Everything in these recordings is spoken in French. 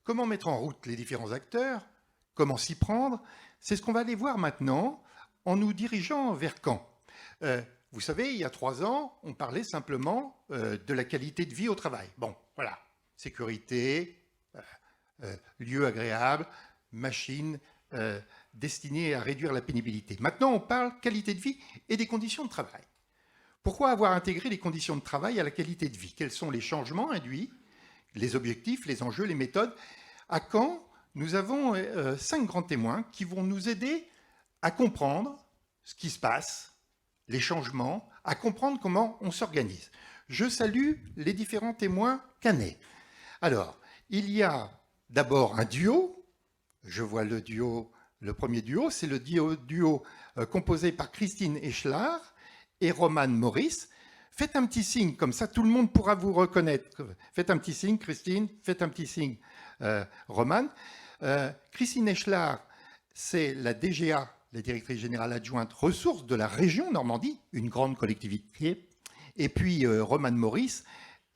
Comment mettre en route les différents acteurs? Comment s'y prendre? C'est ce qu'on va aller voir maintenant en nous dirigeant vers Caen. Vous savez, il y a 3 ans, on parlait simplement de la qualité de vie au travail. Bon, voilà, sécurité, lieu agréable, machine destinée à réduire la pénibilité. Maintenant, on parle qualité de vie et des conditions de travail. Pourquoi avoir intégré les conditions de travail à la qualité de vie? Quels sont les changements induits, les objectifs, les enjeux, les méthodes? À Caen, nous avons 5 grands témoins qui vont nous aider à comprendre ce qui se passe, les changements, à comprendre comment on s'organise. Je salue les différents témoins caennais. Alors, il y a d'abord un duo. Je vois le premier duo, c'est le duo composé par Christine Eschlar et Roman Maurice. Faites un petit signe, comme ça tout le monde pourra vous reconnaître. Faites un petit signe, Christine, faites un petit signe, Roman. Christine Eschlar, c'est la DGA, la directrice générale adjointe ressources de la région Normandie, une grande collectivité. Et puis Roman Maurice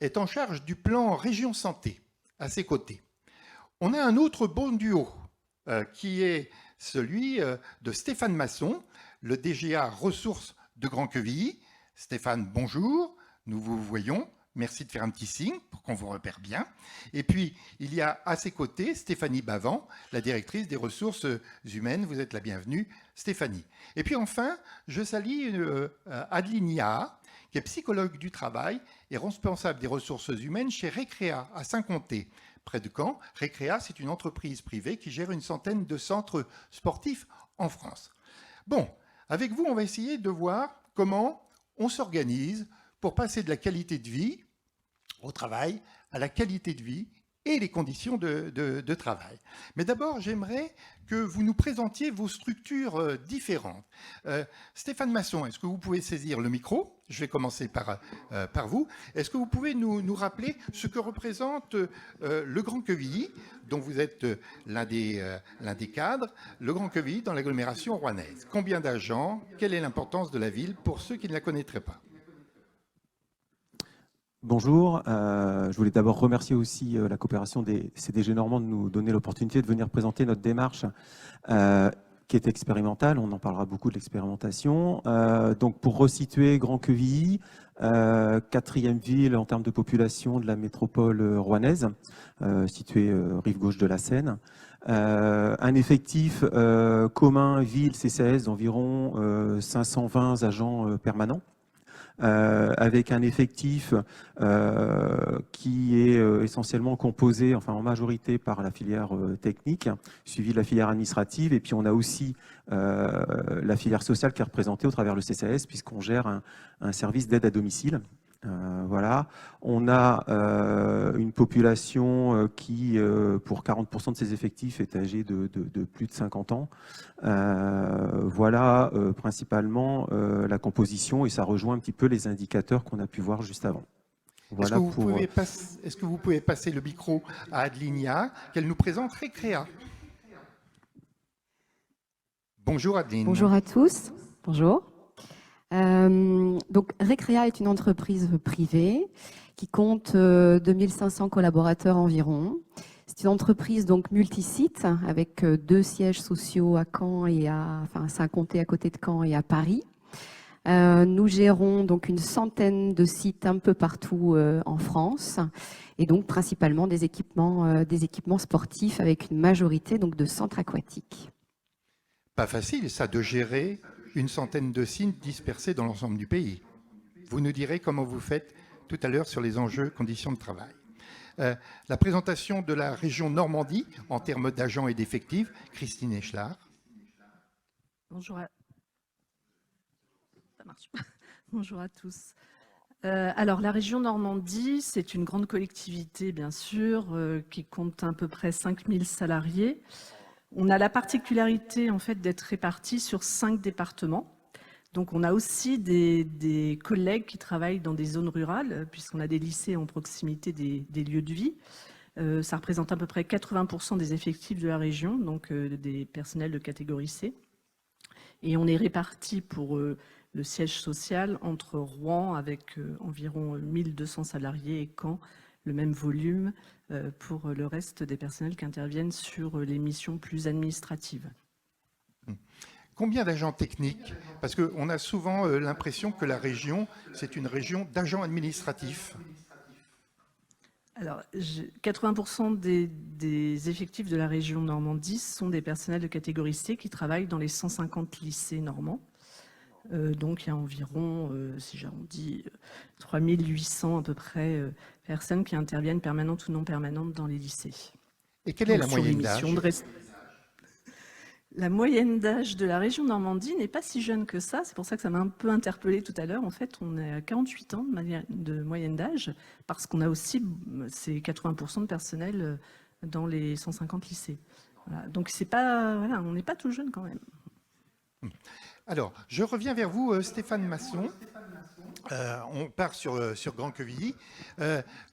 est en charge du plan Région Santé, à ses côtés. On a un autre bon duo, qui est celui de Stéphane Masson, le DGA ressources de Grand-Quevilly. Stéphane, bonjour, nous vous voyons. Merci de faire un petit signe pour qu'on vous repère bien. Et puis, il y a à ses côtés Stéphanie Bavant, la directrice des ressources humaines. Vous êtes la bienvenue, Stéphanie. Et puis enfin, je salue Adeline Yaha, qui est psychologue du travail et responsable des ressources humaines chez Recrea à Saint-Comté, près de Caen. Recrea, c'est une entreprise privée qui gère une centaine de centres sportifs en France. Bon, avec vous, on va essayer de voir comment on s'organise pour passer de la qualité de vie au travail à la qualité de vie et les conditions de travail. Mais d'abord, j'aimerais que vous nous présentiez vos structures différentes. Stéphane Masson, est-ce que vous pouvez saisir le micro? Je vais commencer par vous. Est-ce que vous pouvez nous rappeler ce que représente le Grand Quevilly, dont vous êtes l'un des cadres, le Grand Quevilly dans l'agglomération rouennaise? Combien d'agents? Quelle est l'importance de la ville pour ceux qui ne la connaîtraient pas? Bonjour, je voulais d'abord remercier aussi la coopération des CDG Normands de nous donner l'opportunité de venir présenter notre démarche qui est expérimentale. On en parlera beaucoup de l'expérimentation. Donc pour resituer Grand Quevilly, 4e ville en termes de population de la métropole rouennaise, située rive gauche de la Seine. Un effectif commun ville CCAS d'environ 520 agents permanents. Avec un effectif qui est essentiellement composé, enfin en majorité par la filière technique, suivi de la filière administrative, et puis on a aussi la filière sociale qui est représentée au travers le CCAS, puisqu'on gère un service d'aide à domicile. Voilà, on a une population qui, pour 40% de ses effectifs, est âgée de plus de 50 ans. Voilà principalement la composition, et ça rejoint un petit peu les indicateurs qu'on a pu voir juste avant. Voilà Est-ce que vous pouvez passer le micro à Adeline Yaha, qu'elle nous présente Recrea? Bonjour Adeline. Bonjour à tous. Bonjour. Donc Recrea est une entreprise privée qui compte 2500 collaborateurs environ. C'est une entreprise donc multisite avec 2 sièges sociaux à Caen et à Saint-Comté à côté de Caen et à Paris. Nous gérons donc une centaine de sites un peu partout en France et donc principalement des équipements sportifs avec une majorité donc de centres aquatiques. Pas facile ça de gérer une centaine de sites dispersés dans l'ensemble du pays. Vous nous direz comment vous faites tout à l'heure sur les enjeux conditions de travail. La présentation de la région Normandie en termes d'agents et d'effectifs, Christine Eschlar. Bonjour Bonjour à tous. Alors, la région Normandie, c'est une grande collectivité, bien sûr, qui compte à peu près 5000 salariés. On a la particularité, en fait, d'être répartis sur 5 départements. Donc, on a aussi des collègues qui travaillent dans des zones rurales, puisqu'on a des lycées en proximité des lieux de vie. Ça représente à peu près 80% des effectifs de la région, donc des personnels de catégorie C. Et on est répartis pour le siège social entre Rouen, avec environ 1200 salariés, et Caen, le même volume, pour le reste des personnels qui interviennent sur les missions plus administratives. Combien d'agents techniques? Parce qu'on a souvent l'impression que la région, c'est une région d'agents administratifs. Alors, 80% des effectifs de la région Normandie sont des personnels de catégorie C qui travaillent dans les 150 lycées normands. Donc, il y a environ, si j'arrondis, 3800 à peu près personnes qui interviennent permanentes ou non permanentes dans les lycées. Et quelle est la moyenne d'âge? La moyenne d'âge de la région Normandie n'est pas si jeune que ça. C'est pour ça que ça m'a un peu interpellée tout à l'heure. En fait, on est à 48 ans de moyenne d'âge parce qu'on a aussi ces 80% de personnel dans les 150 lycées. Voilà. Donc, c'est pas, voilà, on n'est pas tout jeune quand même. Alors, je reviens vers vous, Stéphane Masson. On part sur Grand Quevilly.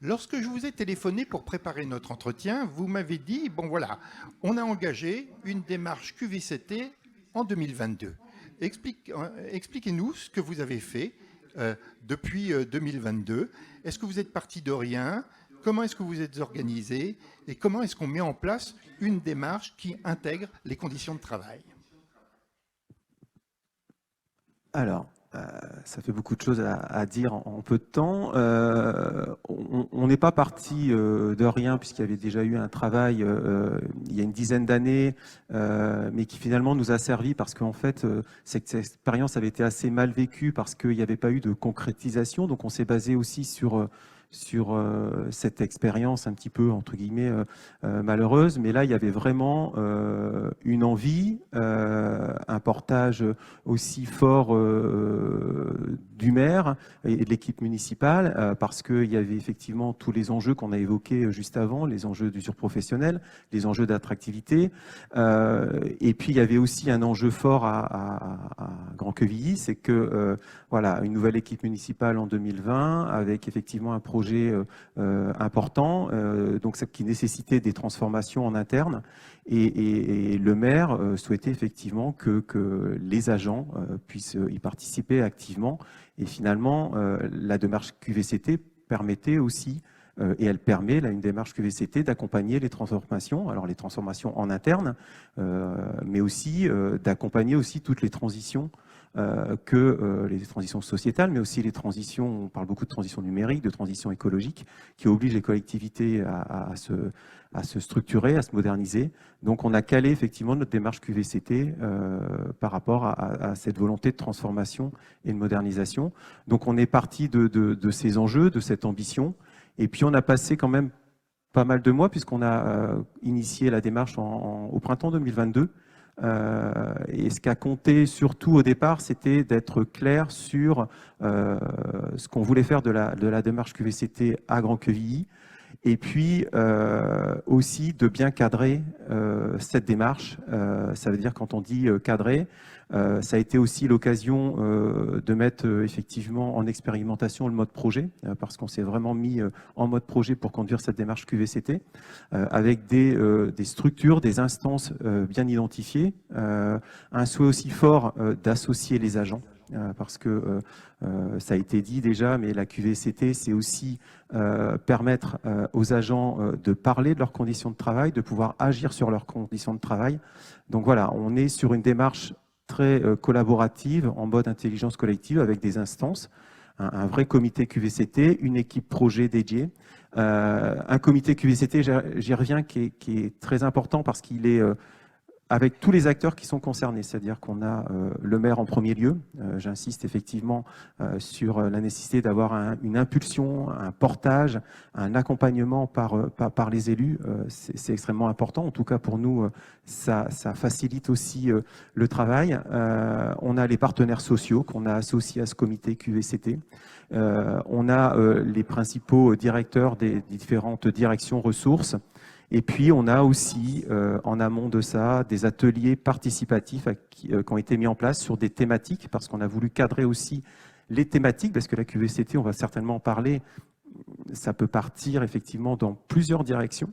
Lorsque je vous ai téléphoné pour préparer notre entretien, vous m'avez dit, bon voilà, on a engagé une démarche QVCT en 2022. Expliquez-nous ce que vous avez fait depuis 2022. Est-ce que vous êtes parti de rien? Comment est-ce que vous êtes organisé? Et comment est-ce qu'on met en place une démarche qui intègre les conditions de travail? Alors, ça fait beaucoup de choses à dire en peu de temps. On n'est pas parti de rien puisqu'il y avait déjà eu un travail il y a une dizaine d'années, mais qui finalement nous a servi parce qu'en fait, cette expérience avait été assez mal vécue parce qu'il n'y avait pas eu de concrétisation. Donc on s'est basé aussi sur cette expérience un petit peu, entre guillemets, malheureuse. Mais là, il y avait vraiment une envie, un portage aussi fort du maire et de l'équipe municipale, parce qu'il y avait effectivement tous les enjeux qu'on a évoqués juste avant, les enjeux d'usure professionnelle, les enjeux d'attractivité. Et puis, il y avait aussi un enjeu fort à Grand Quevilly, c'est que voilà, une nouvelle équipe municipale en 2020, avec effectivement un projet important, donc qui nécessitait des transformations en interne. Et le maire souhaitait effectivement que les agents puissent y participer activement. Et finalement, la démarche QVCT permettait aussi, et elle permet, là, une démarche QVCT, d'accompagner les transformations, alors les transformations en interne, mais aussi d'accompagner aussi toutes les transitions les transitions sociétales, mais aussi les transitions, on parle beaucoup de transition numérique, de transition écologique, qui obligent les collectivités à se structurer, à se moderniser. Donc on a calé effectivement notre démarche QVCT par rapport à cette volonté de transformation et de modernisation. Donc on est parti de ces enjeux, de cette ambition, et puis on a passé quand même pas mal de mois, puisqu'on a initié la démarche au printemps 2022, et ce qu'a compté surtout au départ, c'était d'être clair sur ce qu'on voulait faire de la démarche QVCT à Grand Quevilly, et puis aussi de bien cadrer cette démarche. Ça veut dire, quand on dit cadrer, ça a été aussi l'occasion de mettre effectivement en expérimentation le mode projet, parce qu'on s'est vraiment mis en mode projet pour conduire cette démarche QVCT, avec des structures, des instances bien identifiées, un souhait aussi fort d'associer les agents, parce que ça a été dit déjà, mais la QVCT, c'est aussi permettre aux agents de parler de leurs conditions de travail, de pouvoir agir sur leurs conditions de travail. Donc voilà, on est sur une démarche très collaborative, en mode intelligence collective, avec des instances, un vrai comité QVCT, une équipe projet dédiée, un comité QVCT, j'y reviens, qui est très important parce qu'il est avec tous les acteurs qui sont concernés, c'est-à-dire qu'on a le maire en premier lieu. J'insiste effectivement sur la nécessité d'avoir une impulsion, un portage, un accompagnement par les élus. C'est extrêmement important. En tout cas, pour nous, ça facilite aussi le travail. On a les partenaires sociaux qu'on a associés à ce comité QVCT. On a les principaux directeurs des différentes directions ressources. Et puis, on a aussi, en amont de ça, des ateliers participatifs qui ont été mis en place sur des thématiques, parce qu'on a voulu cadrer aussi les thématiques, parce que la QVCT, on va certainement en parler, ça peut partir effectivement dans plusieurs directions.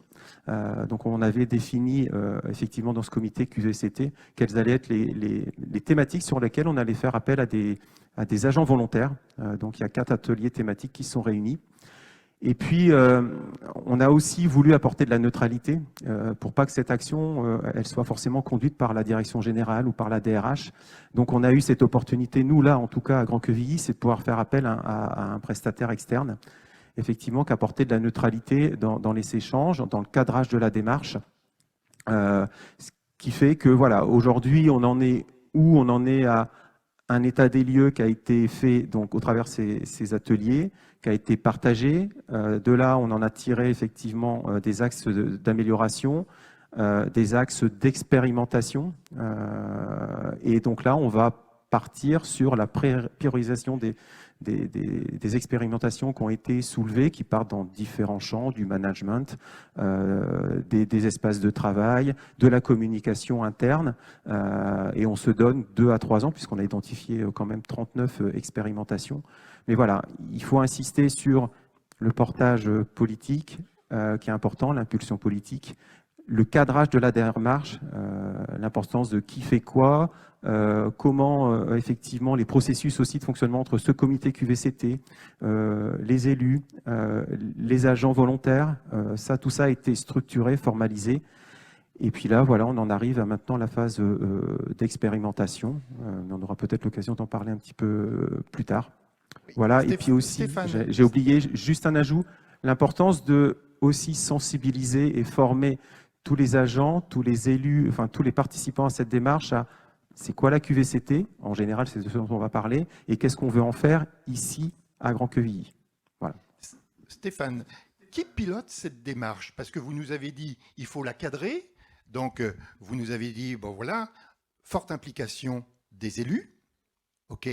Donc, on avait défini effectivement dans ce comité QVCT quelles allaient être les thématiques sur lesquelles on allait faire appel à des agents volontaires. Donc, il y a 4 ateliers thématiques qui sont réunis. Et puis, on a aussi voulu apporter de la neutralité pour pas que cette action elle soit forcément conduite par la direction générale ou par la DRH. Donc, on a eu cette opportunité, nous, là, en tout cas, à Grand-Quevilly, c'est de pouvoir faire appel à un prestataire externe, effectivement, qui apportait de la neutralité dans les échanges, dans le cadrage de la démarche, ce qui fait que, voilà, aujourd'hui, on en est où on en est à un état des lieux qui a été fait donc, au travers de ces ateliers, qui a été partagé. De là, on en a tiré effectivement des axes d'amélioration, des axes d'expérimentation. Et donc là, on va partir sur la priorisation des expérimentations qui ont été soulevées, qui partent dans différents champs, du management, des espaces de travail, de la communication interne. Et on se donne 2 à 3 ans, puisqu'on a identifié quand même 39 expérimentations. Mais voilà, il faut insister sur le portage politique, qui est important, l'impulsion politique, le cadrage de la démarche, l'importance de qui fait quoi, comment effectivement les processus aussi de fonctionnement entre ce comité QVCT, les élus, les agents volontaires, tout ça a été structuré, formalisé. Et puis là, voilà, on en arrive à maintenant la phase d'expérimentation. On aura peut-être l'occasion d'en parler un petit peu plus tard. Voilà, et puis aussi, j'ai oublié juste un ajout, l'importance de aussi sensibiliser et former tous les agents, tous les élus, enfin tous les participants à cette démarche à c'est quoi la QVCT, en général c'est de ce dont on va parler, et qu'est-ce qu'on veut en faire ici à Grand-Quevilly. Voilà. Stéphane, qui pilote cette démarche? Parce que vous nous avez dit il faut la cadrer, donc vous nous avez dit, bon voilà, forte implication des élus, ok,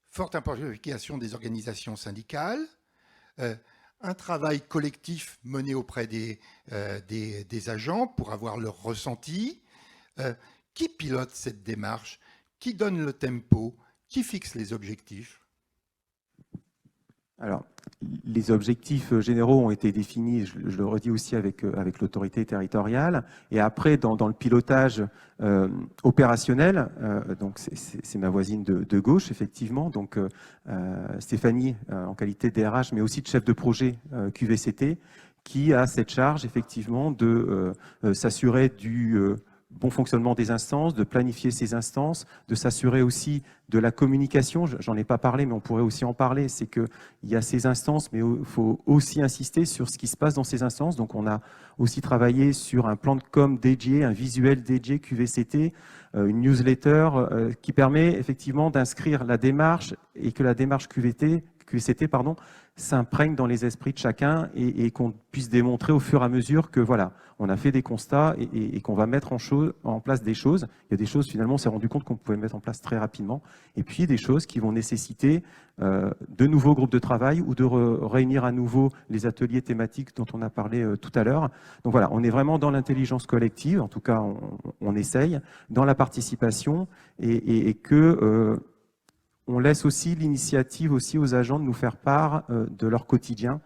forte implication des organisations syndicales, un travail collectif mené auprès des agents pour avoir leur ressenti. Qui pilote cette démarche? Qui donne le tempo? Qui fixe les objectifs? Alors, les objectifs généraux ont été définis, je le redis aussi avec l'autorité territoriale. Et après, dans le pilotage opérationnel, donc c'est ma voisine de gauche, effectivement, donc Stéphanie, en qualité de DRH, mais aussi de chef de projet QVCT, qui a cette charge, effectivement, de s'assurer du bon fonctionnement des instances, de planifier ces instances, de s'assurer aussi de la communication. J'en ai pas parlé, mais on pourrait aussi en parler. C'est qu'il y a ces instances, mais il faut aussi insister sur ce qui se passe dans ces instances. Donc, on a aussi travaillé sur un plan de com dédié, un visuel dédié QVCT, une newsletter qui permet effectivement d'inscrire la démarche et que la démarche QVCT s'imprègne dans les esprits de chacun et qu'on puisse démontrer au fur et à mesure que voilà, on a fait des constats et qu'on va mettre en place des choses. Il y a des choses, finalement, on s'est rendu compte qu'on pouvait mettre en place très rapidement. Et puis, des choses qui vont nécessiter de nouveaux groupes de travail ou de réunir à nouveau les ateliers thématiques dont on a parlé tout à l'heure. Donc voilà, on est vraiment dans l'intelligence collective, en tout cas, on essaye, dans la participation et que... on laisse aussi l'initiative aussi aux agents de nous faire part de leur quotidien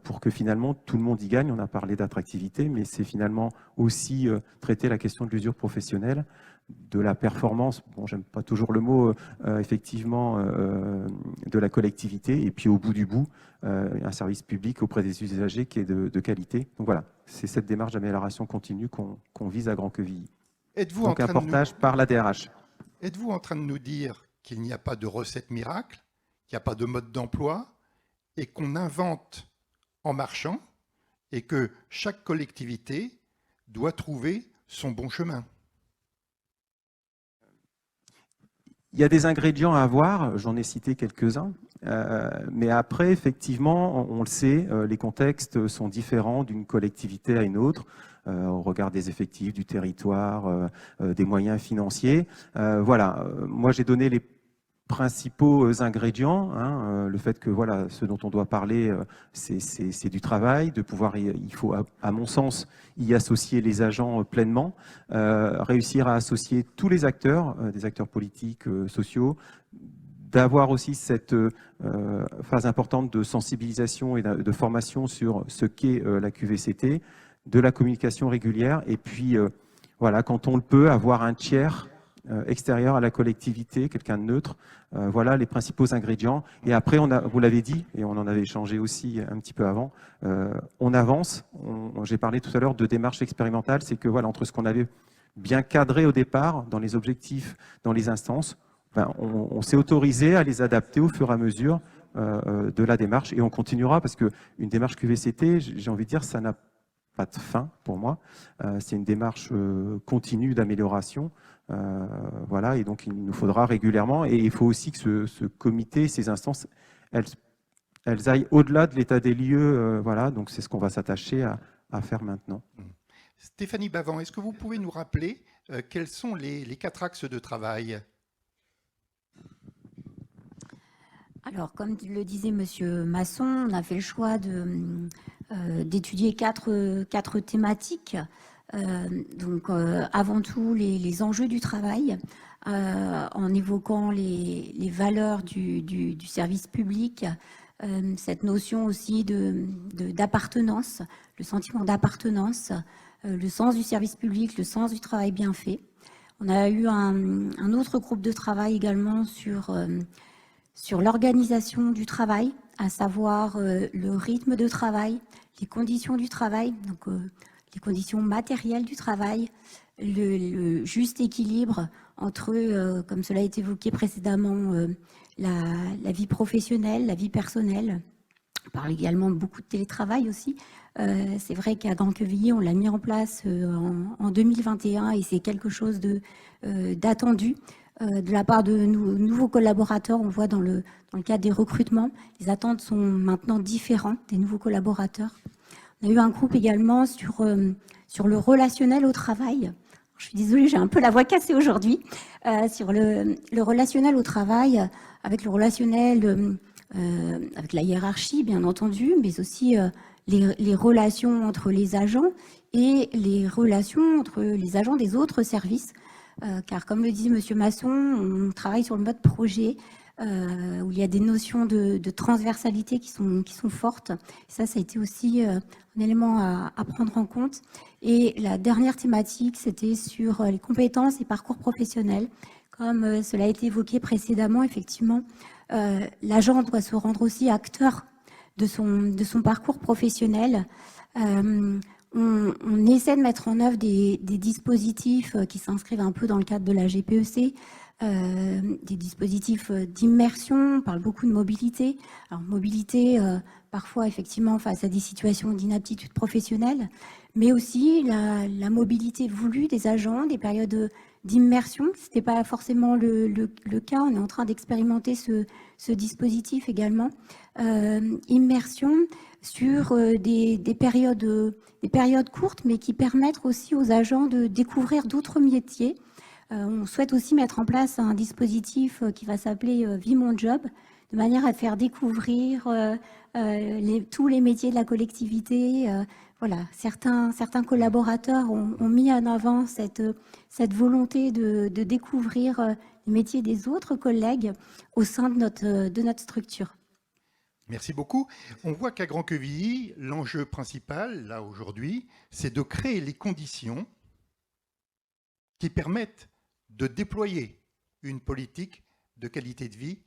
pour que finalement tout le monde y gagne. On a parlé d'attractivité, mais c'est finalement aussi traiter la question de l'usure professionnelle, de la performance, bon, j'aime pas toujours le mot, effectivement, de la collectivité, et puis au bout du bout, un service public auprès des usagers qui est de qualité. Donc voilà, c'est cette démarche d'amélioration continue qu'on vise à Grand-Quevilly. Donc un portage par la DRH. Êtes-vous en train de nous dire qu'il n'y a pas de recette miracle, qu'il n'y a pas de mode d'emploi, et qu'on invente en marchant, et que chaque collectivité doit trouver son bon chemin? Il y a des ingrédients à avoir, j'en ai cité quelques-uns, mais après, effectivement, on le sait, les contextes sont différents d'une collectivité à une autre, au regard des effectifs, du territoire, des moyens financiers. Voilà, moi j'ai donné les principaux ingrédients, hein, le fait que voilà, ce dont on doit parler, c'est du travail, de pouvoir, il faut à mon sens y associer les agents pleinement, réussir à associer tous les acteurs, des acteurs politiques, sociaux, d'avoir aussi cette phase importante de sensibilisation et de formation sur ce qu'est la QVCT, de la communication régulière, et puis voilà, quand on le peut, avoir un tiers extérieur à la collectivité, quelqu'un de neutre. Voilà les principaux ingrédients. Et après, vous l'avez dit, et on en avait échangé aussi un petit peu avant, on avance. J'ai parlé tout à l'heure de démarche expérimentale, c'est que voilà, entre ce qu'on avait bien cadré au départ, dans les objectifs, dans les instances, on s'est autorisé à les adapter au fur et à mesure de la démarche, et on continuera, parce qu'une démarche QVCT, j'ai envie de dire, ça n'a pas de fin pour moi. C'est une démarche continue d'amélioration. Voilà, et donc il nous faudra régulièrement, et il faut aussi que ce comité, ces instances, elles aillent au-delà de l'état des lieux. Voilà, donc c'est ce qu'on va s'attacher à faire maintenant. Stéphanie Bavant, est-ce que vous pouvez nous rappeler quels sont les 4 axes de travail? Alors, comme le disait Monsieur Masson, on a fait le choix d'étudier quatre thématiques. Donc, avant tout, les enjeux du travail, en évoquant les valeurs du service public, cette notion aussi d'appartenance, le sentiment d'appartenance, le sens du service public, le sens du travail bien fait. On a eu un autre groupe de travail également sur l'organisation du travail, à savoir le rythme de travail, les conditions du travail, donc les conditions matérielles du travail, le juste équilibre entre, comme cela a été évoqué précédemment, la vie professionnelle, la vie personnelle. On parle également beaucoup de télétravail aussi. C'est vrai qu'à Grand-Quevilly, on l'a mis en place en 2021 et c'est quelque chose d'attendu. De la part de nouveaux collaborateurs, on voit dans le cadre des recrutements, les attentes sont maintenant différentes des nouveaux collaborateurs. On a eu un groupe également sur le relationnel au travail. Je suis désolée, j'ai un peu la voix cassée aujourd'hui. Sur le relationnel au travail, avec le relationnel avec la hiérarchie, bien entendu, mais aussi les relations entre les agents et les relations entre les agents des autres services. Car comme le dit Monsieur Masson, on travaille sur le mode projet où il y a des notions de transversalité qui sont fortes. Ça a été aussi un élément à prendre en compte. Et la dernière thématique, c'était sur les compétences et parcours professionnels. Comme cela a été évoqué précédemment, effectivement, l'agent doit se rendre aussi acteur de son parcours professionnel. On essaie de mettre en œuvre des dispositifs qui s'inscrivent un peu dans le cadre de la GPEC, des dispositifs d'immersion. On parle beaucoup de mobilité. Alors mobilité, parfois effectivement face à des situations d'inaptitude professionnelle, mais aussi la mobilité voulue des agents, des périodes d'immersion. Ce n'était pas forcément le cas. On est en train d'expérimenter ce dispositif également. Immersion sur des périodes courtes, mais qui permettent aussi aux agents de découvrir d'autres métiers. On souhaite aussi mettre en place un dispositif qui va s'appeler Vie mon job, de manière à faire découvrir tous les métiers de la collectivité. Voilà, certains collaborateurs ont mis en avant cette volonté de découvrir les métiers des autres collègues au sein de notre structure. Merci beaucoup. On voit qu'à Grand-Quevilly, l'enjeu principal, là aujourd'hui, c'est de créer les conditions qui permettent de déployer une politique de qualité de vie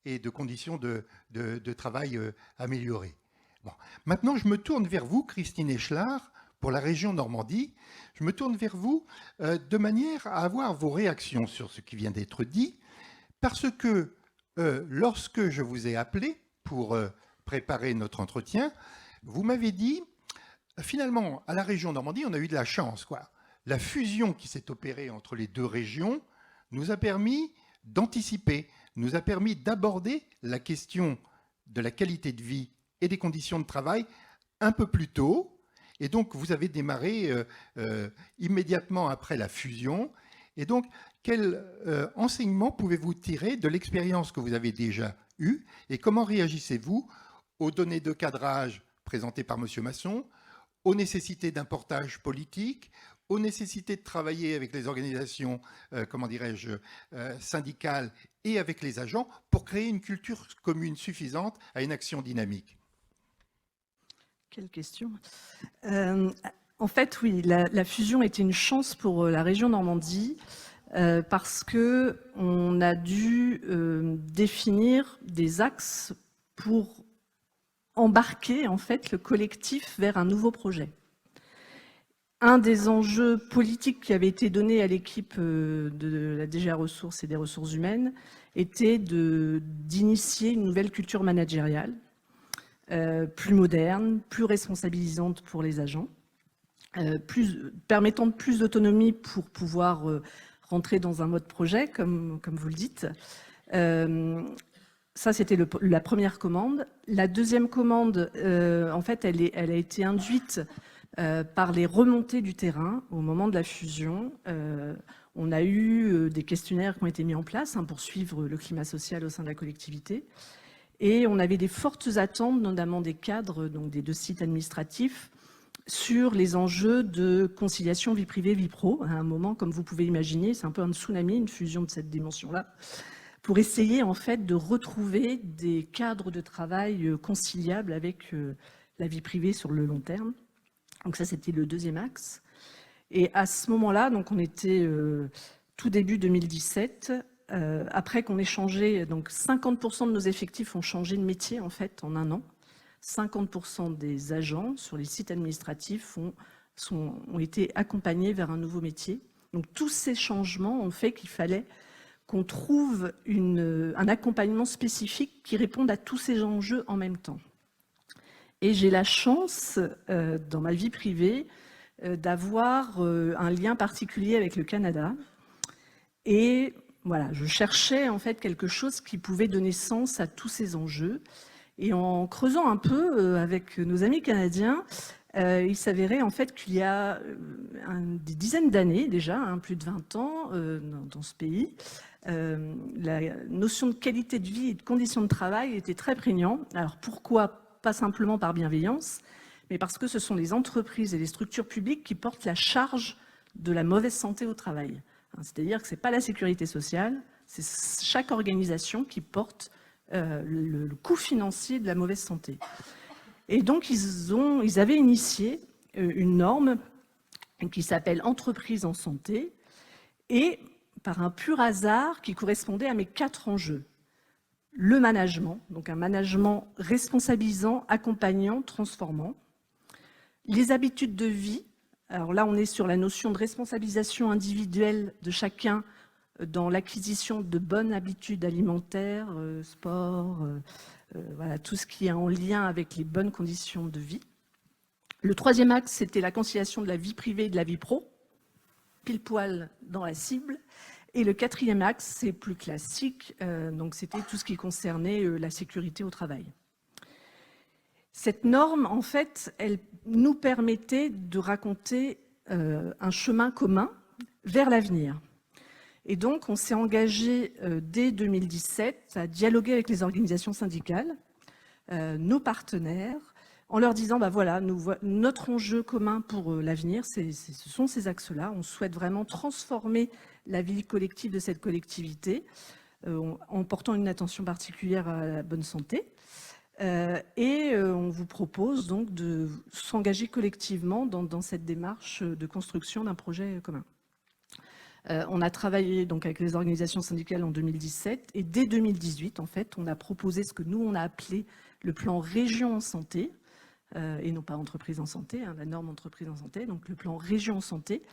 et de conditions de travail améliorées. Bon. Maintenant, je me tourne vers vous, Christine Echelard, pour la région Normandie. Je me tourne vers vous de manière à avoir vos réactions sur ce qui vient d'être dit, parce que lorsque je vous ai appelé pour préparer notre entretien, vous m'avez dit, finalement, à la région Normandie, on a eu de la chance, quoi. La fusion qui s'est opérée entre les deux régions nous a permis d'anticiper, nous a permis d'aborder la question de la qualité de vie et des conditions de travail un peu plus tôt. Et donc, vous avez démarré immédiatement après la fusion. Et donc, quel enseignement pouvez-vous tirer de l'expérience que vous avez déjà eue et comment réagissez-vous aux données de cadrage présentées par M. Masson, aux nécessités d'un portage politique, aux nécessités de travailler avec les organisations, syndicales et avec les agents pour créer une culture commune suffisante à une action dynamique? Quelle question. En fait, oui, la fusion était une chance pour la région Normandie. parce qu'on a dû définir des axes pour embarquer en fait le collectif vers un nouveau projet. Un des enjeux politiques qui avait été donné à l'équipe de la DGA Ressources et des ressources humaines était d'initier une nouvelle culture managériale, plus moderne, plus responsabilisante pour les agents, permettant plus d'autonomie pour pouvoir rentrer dans un mode projet, comme vous le dites. Ça, c'était la première commande. La deuxième commande, en fait, elle a été induite par les remontées du terrain au moment de la fusion. On a eu des questionnaires qui ont été mis en place pour suivre le climat social au sein de la collectivité. Et on avait des fortes attentes, notamment des cadres, donc des 2 sites administratifs, sur les enjeux de conciliation vie privée, vie pro. À un moment, comme vous pouvez imaginer, c'est un peu un tsunami, une fusion de cette dimension-là, pour essayer en fait de retrouver des cadres de travail conciliables avec la vie privée sur le long terme. Donc ça, c'était le deuxième axe. Et à ce moment-là, donc on était tout début 2017, après qu'on ait changé, donc 50% de nos effectifs ont changé de métier en fait en un an. 50% des agents sur les sites administratifs ont été accompagnés vers un nouveau métier. Donc tous ces changements ont fait qu'il fallait qu'on trouve un accompagnement spécifique qui réponde à tous ces enjeux en même temps. Et j'ai la chance, dans ma vie privée, d'avoir un lien particulier avec le Canada. Et voilà, je cherchais en fait quelque chose qui pouvait donner sens à tous ces enjeux. Et en creusant un peu avec nos amis canadiens, il s'avérait en fait qu'il y a des dizaines d'années déjà, plus de 20 ans dans ce pays, la notion de qualité de vie et de conditions de travail était très prégnante. Alors pourquoi ? Pas simplement par bienveillance, mais parce que ce sont les entreprises et les structures publiques qui portent la charge de la mauvaise santé au travail. C'est-à-dire que ce n'est pas la sécurité sociale, c'est chaque organisation qui porte le coût financier de la mauvaise santé. Et donc, ils avaient initié une norme qui s'appelle « Entreprise en santé » et par un pur hasard qui correspondait à mes 4 enjeux. Le management, donc un management responsabilisant, accompagnant, transformant. Les habitudes de vie, alors là on est sur la notion de responsabilisation individuelle de chacun dans l'acquisition de bonnes habitudes alimentaires, sport, voilà, tout ce qui est en lien avec les bonnes conditions de vie. Le troisième axe, c'était la conciliation de la vie privée et de la vie pro, pile poil dans la cible. Et le quatrième axe, c'est plus classique, donc c'était tout ce qui concernait la sécurité au travail. Cette norme, en fait, elle nous permettait de raconter un chemin commun vers l'avenir. Et donc, on s'est engagé dès 2017 à dialoguer avec les organisations syndicales, nos partenaires, en leur disant, voilà, notre enjeu commun pour l'avenir, ce sont ces axes-là. On souhaite vraiment transformer la vie collective de cette collectivité, en portant une attention particulière à la bonne santé. Et on vous propose donc de s'engager collectivement dans cette démarche de construction d'un projet commun. On a travaillé donc avec les organisations syndicales en 2017 et dès 2018, en fait, on a proposé ce que nous, on a appelé le plan Région en santé, et non pas entreprise en santé, la norme entreprise en santé, donc le plan Région en santé,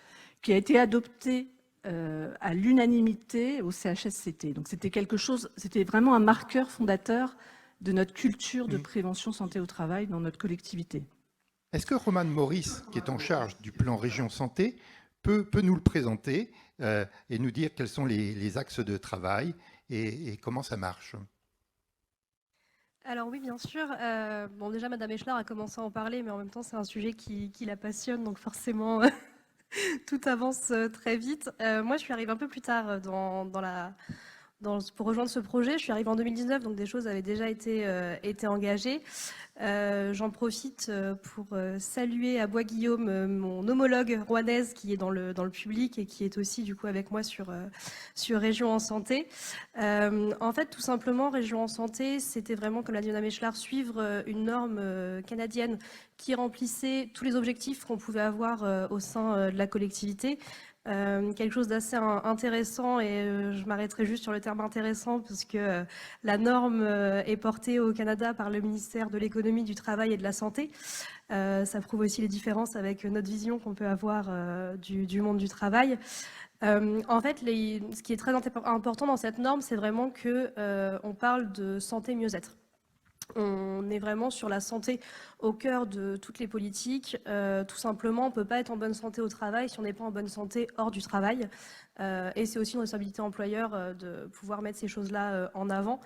qui a été adopté à l'unanimité au CHSCT. Donc c'était vraiment un marqueur fondateur de notre culture de prévention santé au travail dans notre collectivité. Est-ce que Romane Maurice, qui est en charge du plan Région Santé, peut nous le présenter et nous dire quels sont les axes de travail et comment ça marche? Alors oui, bien sûr. Bon, déjà, Madame Echelard a commencé à en parler, mais en même temps, c'est un sujet qui la passionne, donc forcément, tout avance très vite. Moi, je suis arrivée un peu plus tard pour rejoindre ce projet. Je suis arrivée en 2019, donc des choses avaient déjà été engagées. J'en profite pour saluer à Bois-Guillaume mon homologue rouennaise qui est dans le public et qui est aussi du coup avec moi sur Région en santé. En fait, tout simplement, Région en santé, c'était vraiment, comme l'a dit Madame Echelard, suivre une norme canadienne qui remplissait tous les objectifs qu'on pouvait avoir au sein de la collectivité. quelque chose d'assez intéressant, et je m'arrêterai juste sur le terme intéressant, parce que la norme est portée au Canada par le ministère de l'Économie, du Travail et de la Santé. Ça prouve aussi les différences avec notre vision qu'on peut avoir du monde du travail. En fait, ce qui est très important dans cette norme, c'est vraiment qu'on parle de santé mieux-être. On est vraiment sur la santé au cœur de toutes les politiques. Tout simplement, on ne peut pas être en bonne santé au travail si on n'est pas en bonne santé hors du travail. Et c'est aussi une responsabilité employeur de pouvoir mettre ces choses-là en avant.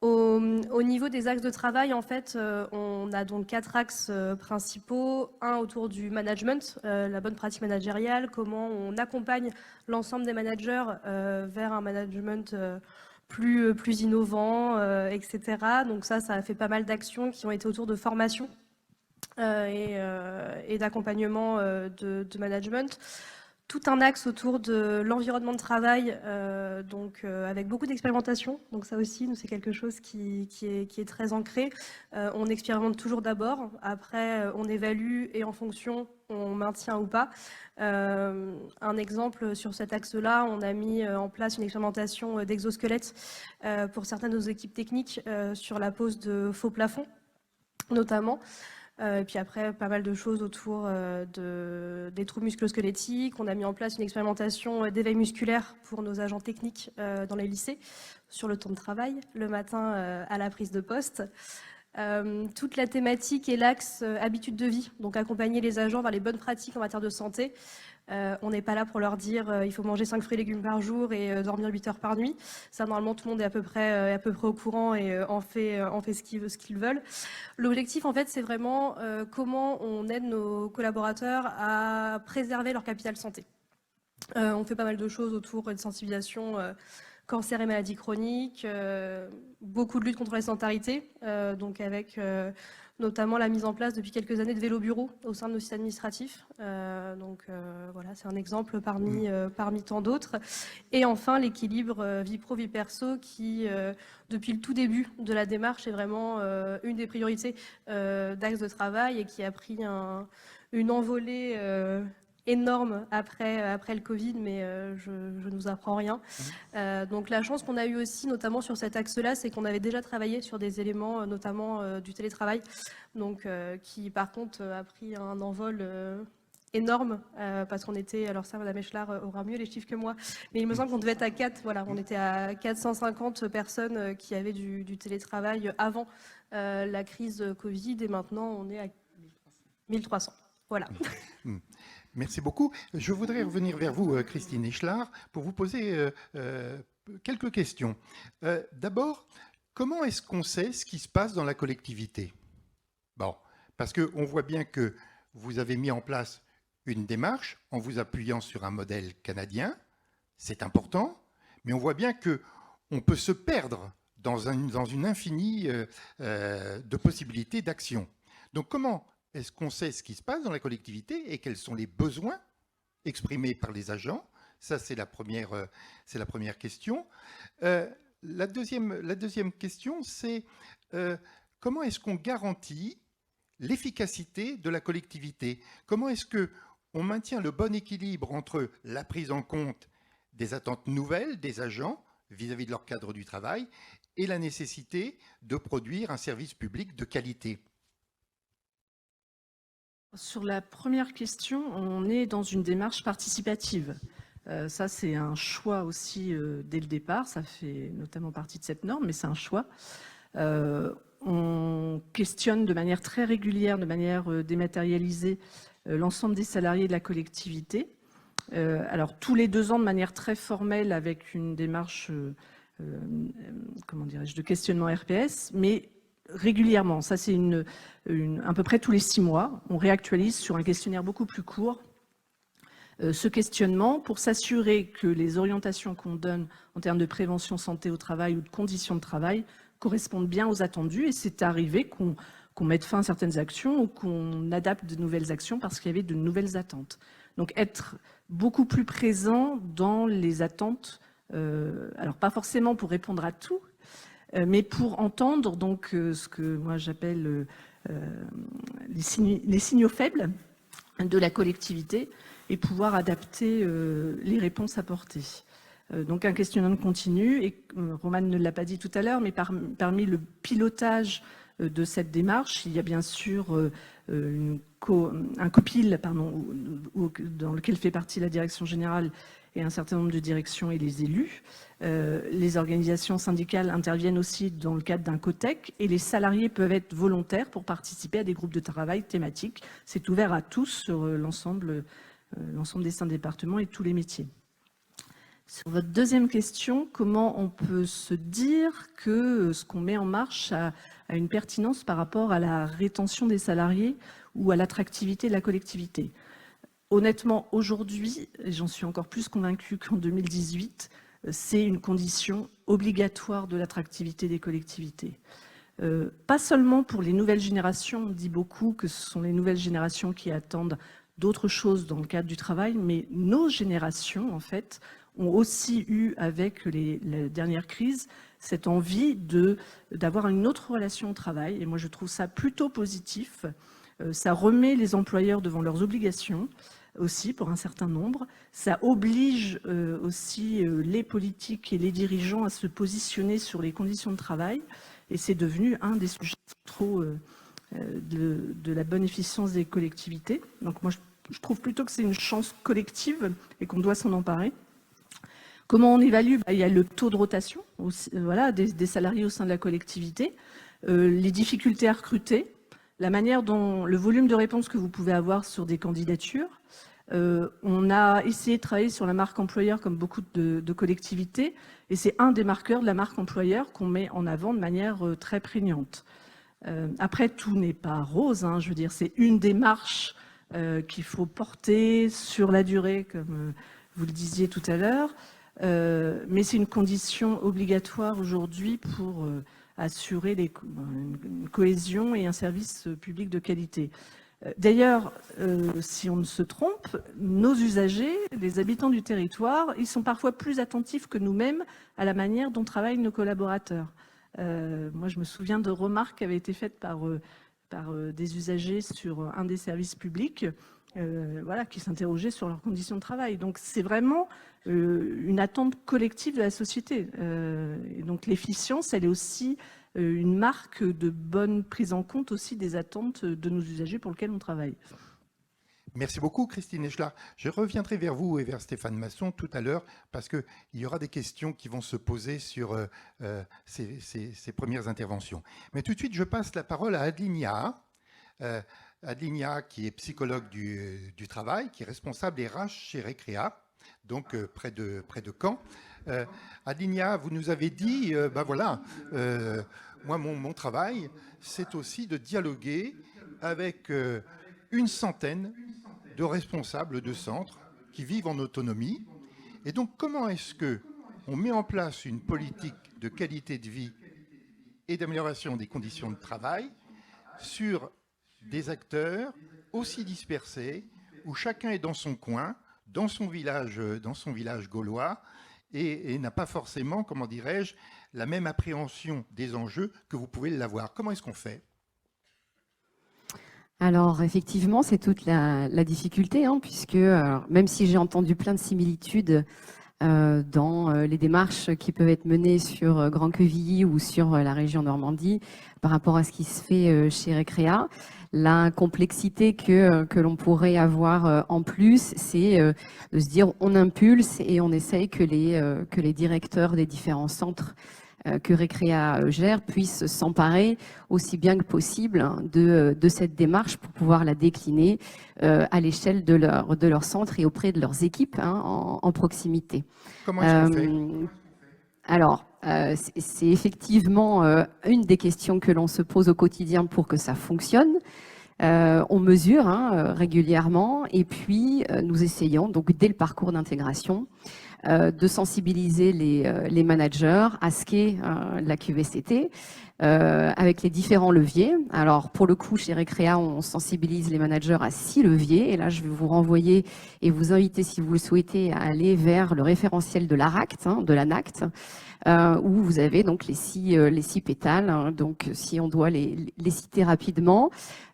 Au niveau des axes de travail, en fait, on a donc 4 axes principaux. Un autour du management, la bonne pratique managériale, comment on accompagne l'ensemble des managers vers un management plus innovant, etc. Donc ça a fait pas mal d'actions qui ont été autour de formation et d'accompagnement de management. Tout un axe autour de l'environnement de travail, avec beaucoup d'expérimentation. Donc ça aussi, nous, c'est quelque chose qui est très ancré. On expérimente toujours d'abord, après on évalue et en fonction, on maintient ou pas. Un exemple sur cet axe-là, on a mis en place une expérimentation d'exosquelettes pour certaines de nos équipes techniques sur la pose de faux plafonds, notamment. Et puis après, pas mal de choses autour des troubles musculo-squelettiques. On a mis en place une expérimentation d'éveil musculaire pour nos agents techniques dans les lycées, sur le temps de travail, le matin à la prise de poste. Toute la thématique et l'axe habitude de vie, donc accompagner les agents vers les bonnes pratiques en matière de santé. On n'est pas là pour leur dire il faut manger 5 fruits et légumes par jour et dormir 8 heures par nuit. Ça, normalement, tout le monde est à peu près au courant et en fait ce qu'ils veulent. L'objectif, en fait, c'est vraiment comment on aide nos collaborateurs à préserver leur capital santé. On fait pas mal de choses autour de sensibilisation cancer et maladies chroniques, beaucoup de lutte contre la sédentarité, donc avec notamment la mise en place depuis quelques années de vélo-bureaux au sein de nos sites administratifs. Voilà, c'est un exemple parmi tant d'autres. Et enfin, l'équilibre vie pro, vie perso qui, depuis le tout début de la démarche, est vraiment une des priorités d'axe de travail et qui a pris une envolée énorme après le Covid, mais je ne vous apprends rien. Donc la chance qu'on a eue aussi, notamment sur cet axe-là, c'est qu'on avait déjà travaillé sur des éléments, notamment du télétravail, donc qui par contre a pris un envol énorme, parce qu'on était, alors ça Madame Echelard aura mieux les chiffres que moi, mais il me semble qu'on devait être à 4, voilà, on était à 450 personnes qui avaient du télétravail avant la crise Covid, et maintenant on est à 1300. Voilà. Merci beaucoup. Je voudrais revenir vers vous, Christine Echelard, pour vous poser quelques questions. D'abord, comment est-ce qu'on sait ce qui se passe dans la collectivité? Bon, parce qu'on voit bien que vous avez mis en place une démarche en vous appuyant sur un modèle canadien, c'est important, mais on voit bien qu'on peut se perdre dans une infinie de possibilités d'action. Donc comment est-ce qu'on sait ce qui se passe dans la collectivité et quels sont les besoins exprimés par les agents? Ça, c'est la première question. La deuxième question, c'est comment est-ce qu'on garantit l'efficacité de la collectivité? Comment est-ce qu'on maintient le bon équilibre entre la prise en compte des attentes nouvelles des agents vis-à-vis de leur cadre du travail et la nécessité de produire un service public de qualité? Sur la première question, on est dans une démarche participative. Ça, c'est un choix aussi dès le départ. Ça fait notamment partie de cette norme, mais c'est un choix. On questionne de manière très régulière, de manière dématérialisée, l'ensemble des salariés de la collectivité. Alors, tous les 2 ans, de manière très formelle, avec une démarche de questionnement RPS, mais régulièrement. Ça, c'est à peu près tous les 6 mois. On réactualise sur un questionnaire beaucoup plus court ce questionnement pour s'assurer que les orientations qu'on donne en termes de prévention santé au travail ou de conditions de travail correspondent bien aux attendus. Et c'est arrivé qu'on mette fin à certaines actions ou qu'on adapte de nouvelles actions parce qu'il y avait de nouvelles attentes. Donc être beaucoup plus présent dans les attentes, alors pas forcément pour répondre à tout, mais pour entendre donc ce que moi j'appelle les signaux faibles de la collectivité et pouvoir adapter les réponses apportées. Donc un questionnement continu, et Romane ne l'a pas dit tout à l'heure, mais parmi le pilotage de cette démarche, il y a bien sûr un copil dans lequel fait partie la direction générale et un certain nombre de directions et les élus. Les organisations syndicales interviennent aussi dans le cadre d'un COTEC, et les salariés peuvent être volontaires pour participer à des groupes de travail thématiques. C'est ouvert à tous sur l'ensemble des 5 départements et tous les métiers. Sur votre deuxième question, comment on peut se dire que ce qu'on met en marche a une pertinence par rapport à la rétention des salariés ou à l'attractivité de la collectivité? Honnêtement, aujourd'hui, et j'en suis encore plus convaincue qu'en 2018, c'est une condition obligatoire de l'attractivité des collectivités. Pas seulement pour les nouvelles générations, on dit beaucoup que ce sont les nouvelles générations qui attendent d'autres choses dans le cadre du travail, mais nos générations, en fait, ont aussi eu, avec la dernière crise, cette envie d'avoir une autre relation au travail. Et moi, je trouve ça plutôt positif. Ça remet les employeurs devant leurs obligations, aussi pour un certain nombre. Ça oblige aussi les politiques et les dirigeants à se positionner sur les conditions de travail. Et c'est devenu un des sujets centraux de la bonne efficience des collectivités. Donc moi, je trouve plutôt que c'est une chance collective et qu'on doit s'en emparer. Comment on évalue? Il y a le taux de rotation des salariés au sein de la collectivité, les difficultés à recruter, la manière dont le volume de réponses que vous pouvez avoir sur des candidatures. On a essayé de travailler sur la marque employeur comme beaucoup de collectivités, et c'est un des marqueurs de la marque employeur qu'on met en avant de manière très prégnante. Après, tout n'est pas rose, hein, je veux dire, c'est une démarche qu'il faut porter sur la durée, comme vous le disiez tout à l'heure. Mais c'est une condition obligatoire aujourd'hui pour assurer une cohésion et un service public de qualité. D'ailleurs, si on ne se trompe, nos usagers, les habitants du territoire, ils sont parfois plus attentifs que nous-mêmes à la manière dont travaillent nos collaborateurs. Moi, je me souviens de remarques qui avaient été faites par des usagers sur un des services publics, qui s'interrogeaient sur leurs conditions de travail. Donc c'est vraiment une attente collective de la société. Et donc l'efficience, elle est aussi une marque de bonne prise en compte aussi des attentes de nos usagers pour lesquels on travaille. Merci beaucoup, Christine Eschlard. Je reviendrai vers vous et vers Stéphane Masson tout à l'heure, parce qu'il y aura des questions qui vont se poser sur ces premières interventions. Mais tout de suite, je passe la parole à Adeline Yaha. Adeline Yaha, qui est psychologue du travail, qui est responsable RH chez Recrea, donc près de Caen. Adeline Yaha, vous nous avez dit, moi, mon travail, c'est aussi de dialoguer avec une centaine de responsables de centres qui vivent en autonomie. Et donc, comment est-ce qu'on met en place une politique de qualité de vie et d'amélioration des conditions de travail sur des acteurs aussi dispersés, où chacun est dans son coin, dans son village gaulois, et n'a pas forcément, comment dirais-je, la même appréhension des enjeux que vous pouvez l'avoir. Comment est-ce qu'on fait ? Alors effectivement, c'est toute la difficulté, hein, puisque même si j'ai entendu plein de similitudes dans les démarches qui peuvent être menées sur Grand Quevilly ou sur la région Normandie par rapport à ce qui se fait chez Recrea, la complexité que l'on pourrait avoir en plus, c'est de se dire on impulse et on essaye que les directeurs des différents centres que Recrea gère puissent s'emparer aussi bien que possible de cette démarche pour pouvoir la décliner à l'échelle de leur centre et auprès de leurs équipes en proximité. Comment est-ce qu'on fait ? Alors, c'est effectivement une des questions que l'on se pose au quotidien pour que ça fonctionne. On mesure régulièrement et puis nous essayons, donc dès le parcours d'intégration, de sensibiliser les managers à ce qu'est la QVCT, avec les différents leviers. Alors, pour le coup, chez Recrea, on sensibilise les managers à 6 leviers. Et là, je vais vous renvoyer et vous inviter, si vous le souhaitez, à aller vers le référentiel de l'ARACT, de l'ANACT, où vous avez donc les six pétales. Donc, si on doit les citer rapidement,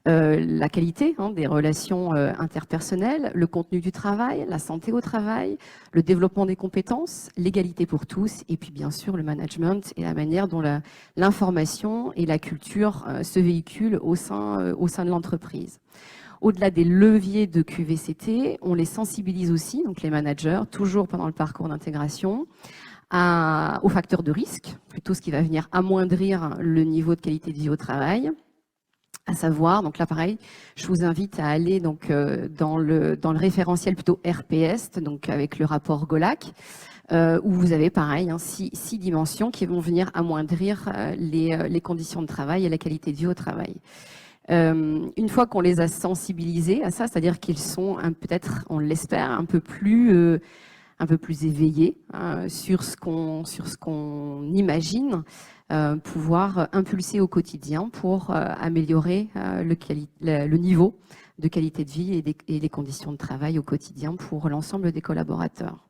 la qualité des relations interpersonnelles, le contenu du travail, la santé au travail, le développement des compétences, l'égalité pour tous, et puis bien sûr le management et la manière dont l'information et la culture se véhiculent au sein de l'entreprise. Au-delà des leviers de QVCT, on les sensibilise aussi, donc les managers, toujours pendant le parcours d'intégration, aux facteurs de risque, plutôt ce qui va venir amoindrir le niveau de qualité de vie au travail, à savoir, donc là pareil, je vous invite à aller donc dans le référentiel plutôt RPS, donc avec le rapport GOLAC, où vous avez pareil 6 dimensions qui vont venir amoindrir les conditions de travail et la qualité de vie au travail. Une fois qu'on les a sensibilisés à ça, c'est-à-dire qu'ils sont peut-être, on l'espère, un peu plus éveillés sur ce qu'on imagine pouvoir impulser au quotidien pour améliorer le niveau de qualité de vie et les conditions de travail au quotidien pour l'ensemble des collaborateurs.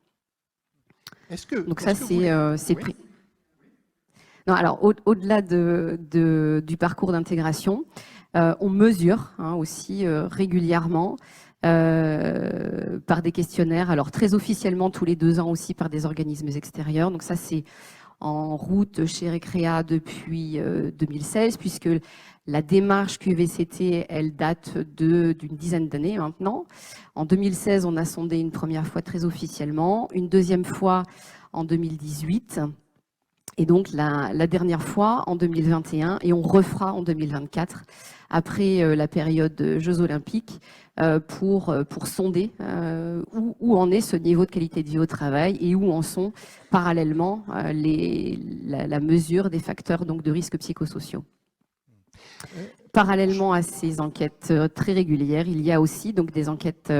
Donc ça, c'est pris. Non, alors au-delà du parcours d'intégration, on mesure aussi régulièrement par des questionnaires, alors très officiellement tous les 2 ans aussi par des organismes extérieurs. Donc ça, c'est en route chez Recrea depuis 2016, puisque la démarche QVCT, elle date d'une dizaine d'années maintenant. En 2016, on a sondé une première fois très officiellement, une deuxième fois en 2018, et donc la dernière fois en 2021, et on refera en 2024, après la période Jeux Olympiques, pour sonder où en est ce niveau de qualité de vie au travail et où en sont parallèlement la mesure des facteurs donc, de risques psychosociaux. Parallèlement à ces enquêtes très régulières, il y a aussi donc, des enquêtes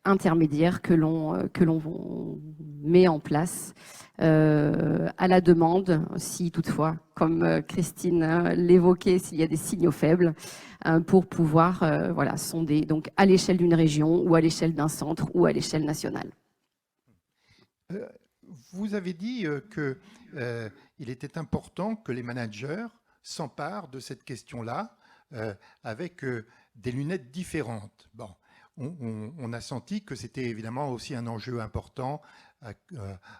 intermédiaires que l'on met en place à la demande, si toutefois, comme Christine l'évoquait, s'il y a des signaux faibles, pour pouvoir sonder donc, à l'échelle d'une région ou à l'échelle d'un centre ou à l'échelle nationale. Vous avez dit qu'il était important que les managers s'emparent de cette question-là avec des lunettes différentes. Bon, on a senti que c'était évidemment aussi un enjeu important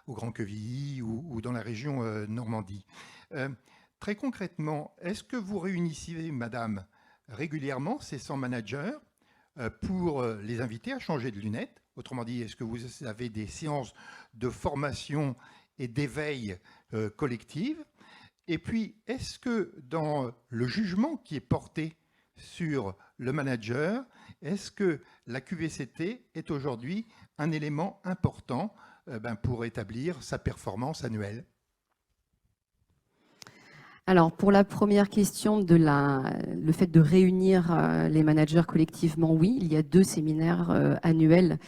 au Grand Quevilly ou dans la région Normandie. Très concrètement, est-ce que vous réunissez, madame, régulièrement ces 100 managers pour les inviter à changer de lunettes? Autrement dit, est-ce que vous avez des séances de formation et d'éveil collective? Et puis, est-ce que dans le jugement qui est porté sur le manager, est-ce que la QVCT est aujourd'hui un élément important pour établir sa performance annuelle? Alors, pour la première question de le fait de réunir les managers collectivement, oui, il y a 2 séminaires annuels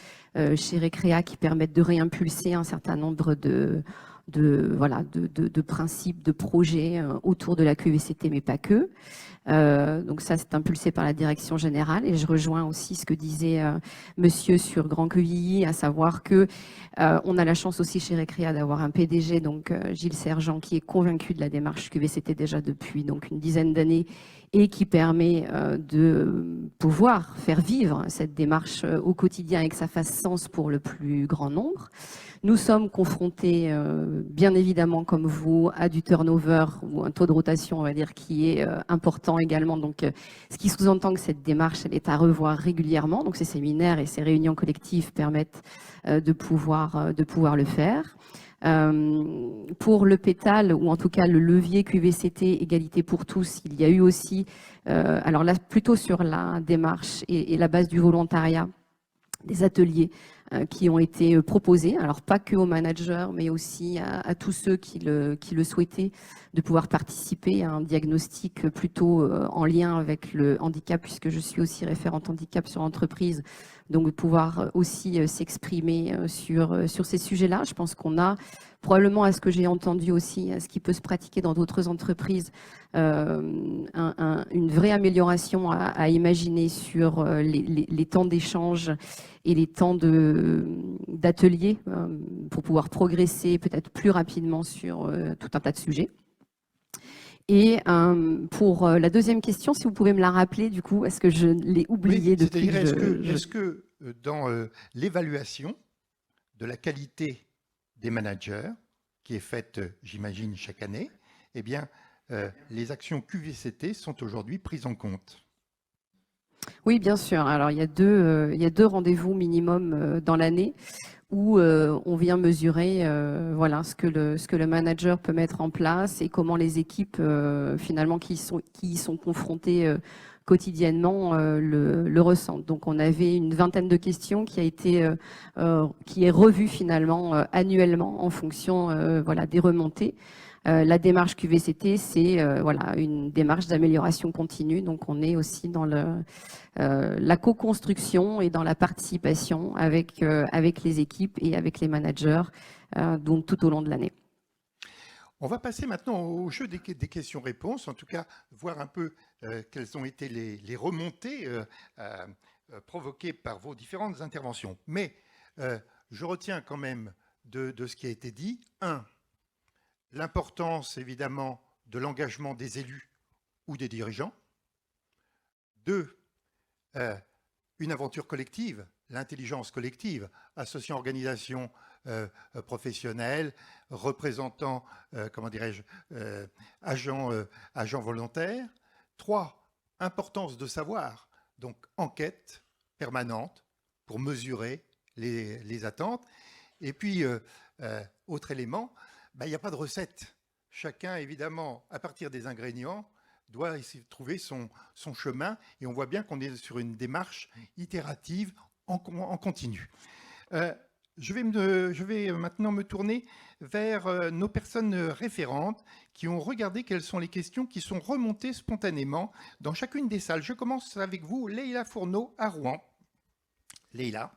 chez Recrea qui permettent de réimpulser un certain nombre de principes, de projets autour de la QVCT, mais pas que. Donc ça, c'est impulsé par la direction générale et je rejoins aussi ce que disait monsieur sur Grand Quevilly, à savoir que on a la chance aussi chez Recrea d'avoir un PDG, donc Gilles Sergent, qui est convaincu de la démarche QVCT déjà depuis donc une dizaine d'années et qui permet de pouvoir faire vivre cette démarche au quotidien et que ça fasse sens pour le plus grand nombre. Nous sommes confrontés, bien évidemment, comme vous, à du turnover ou un taux de rotation, on va dire, qui est important également. Donc, ce qui sous-entend que cette démarche, elle est à revoir régulièrement. Donc, ces séminaires et ces réunions collectives permettent de pouvoir le faire. Pour le pétale, ou en tout cas le levier QVCT, égalité pour tous, il y a eu aussi, alors là, plutôt sur la démarche et la base du volontariat, des ateliers qui ont été proposés, alors pas que aux managers, mais aussi à tous ceux qui le souhaitaient, de pouvoir participer à un diagnostic plutôt en lien avec le handicap, puisque je suis aussi référente handicap sur l'entreprise, donc de pouvoir aussi s'exprimer sur ces sujets-là. Je pense qu'on a probablement, à ce que j'ai entendu aussi, à ce qui peut se pratiquer dans d'autres entreprises, une vraie amélioration à imaginer sur les temps d'échange et les temps d'ateliers pour pouvoir progresser peut-être plus rapidement sur tout un tas de sujets. Et pour la deuxième question, si vous pouvez me la rappeler, du coup, est-ce que je l'ai oublié depuis est-ce que dans l'évaluation de la qualité des managers, qui est faite, j'imagine, chaque année, eh bien, les actions QVCT sont aujourd'hui prises en compte? Oui, bien sûr. Alors, il y a deux rendez-vous minimum dans l'année où on vient mesurer voilà, ce que le manager peut mettre en place et comment les équipes finalement qui y sont confrontées quotidiennement le ressentent. Donc on avait une vingtaine de questions qui est revue finalement annuellement en fonction voilà, des remontées. La démarche QVCT, c'est voilà, une démarche d'amélioration continue. Donc on est aussi dans la co-construction et dans la participation avec les équipes et avec les managers donc tout au long de l'année. On va passer maintenant au jeu des questions-réponses, en tout cas voir un peu quelles ont été les remontées provoquées par vos différentes interventions. Mais je retiens quand même de ce qui a été dit, 1, l'importance évidemment de l'engagement des élus ou des dirigeants. 2, une aventure collective, l'intelligence collective, associant organisations professionnels, représentants, comment dirais-je, agents volontaires. 3, importance de savoir, donc enquête permanente pour mesurer les attentes. Et puis, autre élément, il n'y a pas de recette. Chacun, évidemment, à partir des ingrédients, doit essayer de trouver son chemin. Et on voit bien qu'on est sur une démarche itérative en continu. Je vais maintenant me tourner vers nos personnes référentes qui ont regardé quelles sont les questions qui sont remontées spontanément dans chacune des salles. Je commence avec vous, Leïla Fourneau à Rouen. Leïla.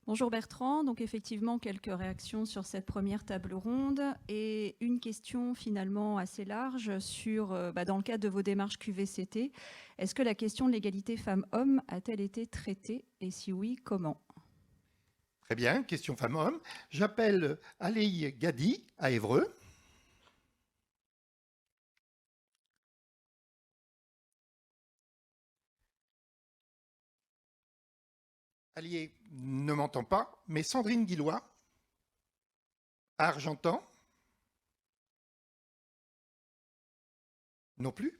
Bonjour Bertrand, donc effectivement quelques réactions sur cette première table ronde et une question finalement assez large sur, dans le cadre de vos démarches QVCT, est-ce que la question de l'égalité femmes-hommes a-t-elle été traitée et si oui, comment? Très bien, question femmes-hommes. J'appelle Ali Gadi à Évreux. Ali ne m'entend pas, mais Sandrine Guillois à Argentan. Non plus.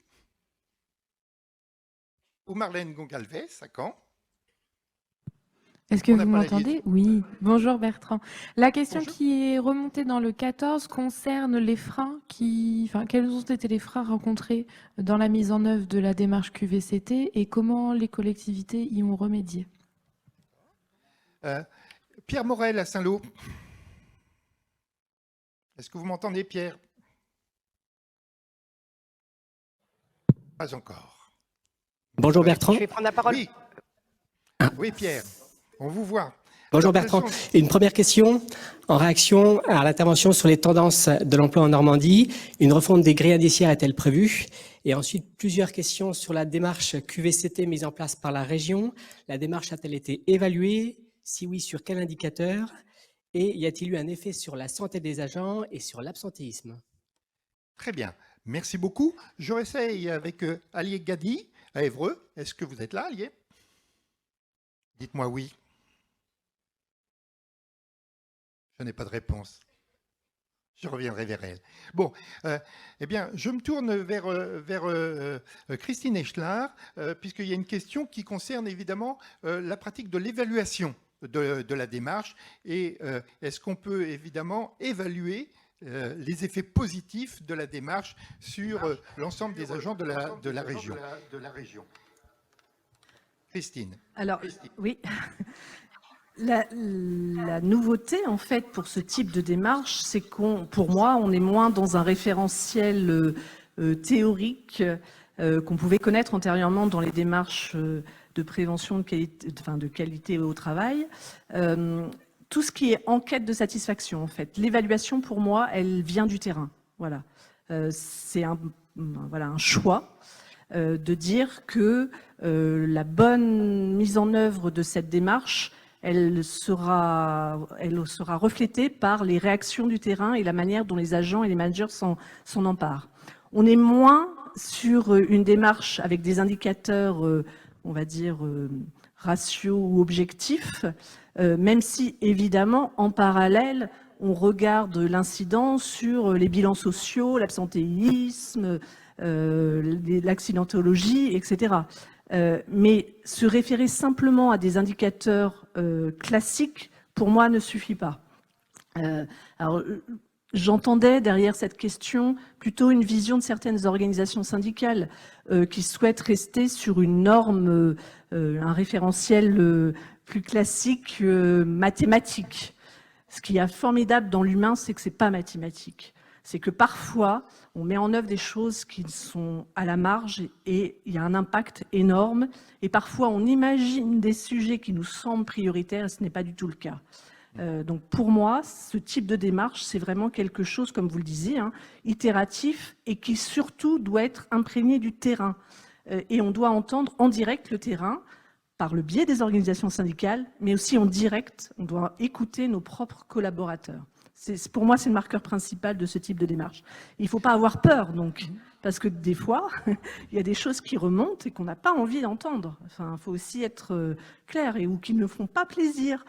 Ou Marlène Gongalves à Caen. Est-ce que vous m'entendez? Oui. Bonjour Bertrand. La question qui est remontée dans le 14 concerne les freins quels ont été les freins rencontrés dans la mise en œuvre de la démarche QVCT et comment les collectivités y ont remédié? Pierre Morel à Saint-Lô. Est-ce que vous m'entendez, Pierre? Pas encore. Bonjour Bertrand. Je vais prendre la parole. Oui, oui Pierre, on vous voit. Bonjour Bertrand. Une première question en réaction à l'intervention sur les tendances de l'emploi en Normandie. Une refonte des grilles indiciaires est-elle prévue? Et ensuite, plusieurs questions sur la démarche QVCT mise en place par la région. La démarche a-t-elle été évaluée? Si oui, sur quel indicateur? Et y a-t-il eu un effet sur la santé des agents et sur l'absentéisme? Très bien, merci beaucoup. Je réessaye avec Ali Gadi à Évreux. Est-ce que vous êtes là, Ali? Dites-moi oui. Je n'ai pas de réponse. Je reviendrai vers elle. Bon, eh bien, je me tourne vers Christine Eschlar, puisqu'il y a une question qui concerne évidemment la pratique de l'évaluation de la démarche et est-ce qu'on peut évidemment évaluer les effets positifs de la démarche sur l'ensemble des agents de la région. Christine. Alors, oui. La nouveauté, en fait, pour ce type de démarche, c'est pour moi, on est moins dans un référentiel théorique qu'on pouvait connaître antérieurement dans les démarches de prévention de qualité au travail. Tout ce qui est enquête de satisfaction, en fait. L'évaluation, pour moi, elle vient du terrain. Voilà. C'est un choix de dire que la bonne mise en œuvre de cette démarche, elle sera reflétée par les réactions du terrain et la manière dont les agents et les managers s'en emparent. On est moins sur une démarche avec des indicateurs, on va dire, ratios ou objectifs, même si, évidemment, en parallèle, on regarde l'incidence sur les bilans sociaux, l'absentéisme, l'accidentologie, etc. Mais se référer simplement à des indicateurs classiques, pour moi, ne suffit pas. Alors, j'entendais derrière cette question plutôt une vision de certaines organisations syndicales qui souhaitent rester sur une norme, un référentiel plus classique, mathématique. Ce qui est formidable dans l'humain, c'est que ce n'est pas mathématique. C'est que parfois, on met en œuvre des choses qui sont à la marge et il y a un impact énorme. Et parfois, on imagine des sujets qui nous semblent prioritaires et ce n'est pas du tout le cas. Donc pour moi, ce type de démarche, c'est vraiment quelque chose, comme vous le disiez, hein, itératif et qui surtout doit être imprégné du terrain. Et on doit entendre en direct le terrain par le biais des organisations syndicales, mais aussi en direct, on doit écouter nos propres collaborateurs. Pour moi, c'est le marqueur principal de ce type de démarche. Il ne faut pas avoir peur, donc, parce que des fois, il y a des choses qui remontent et qu'on n'a pas envie d'entendre. Enfin, il faut aussi être clair ou qui ne font pas plaisir,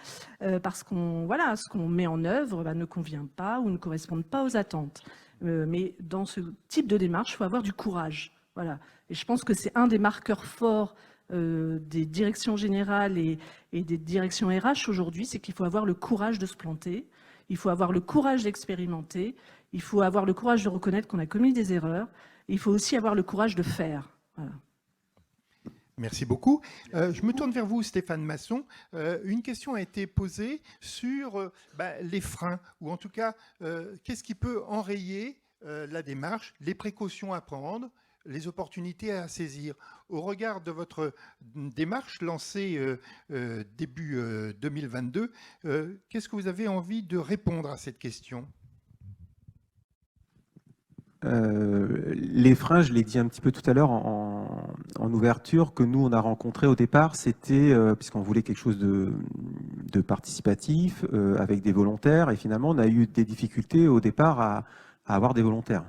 parce qu'on, voilà, ce qu'on met en œuvre ne convient pas ou ne correspond pas aux attentes. Mais dans ce type de démarche, il faut avoir du courage. Voilà. Et je pense que c'est un des marqueurs forts des directions générales et des directions RH aujourd'hui, c'est qu'il faut avoir le courage de se planter. Il faut avoir le courage d'expérimenter, il faut avoir le courage de reconnaître qu'on a commis des erreurs, et il faut aussi avoir le courage de faire. Voilà. Merci beaucoup. Je me tourne vers vous, Stéphane Masson. Une question a été posée sur les freins, ou en tout cas, qu'est-ce qui peut enrayer la démarche, les précautions à prendre, les opportunités à saisir. Au regard de votre démarche lancée début 2022, qu'est-ce que vous avez envie de répondre à cette question ? Les freins, je l'ai dit un petit peu tout à l'heure en ouverture, que nous on a rencontré au départ, c'était, puisqu'on voulait quelque chose de participatif, avec des volontaires, et finalement on a eu des difficultés au départ à avoir des volontaires,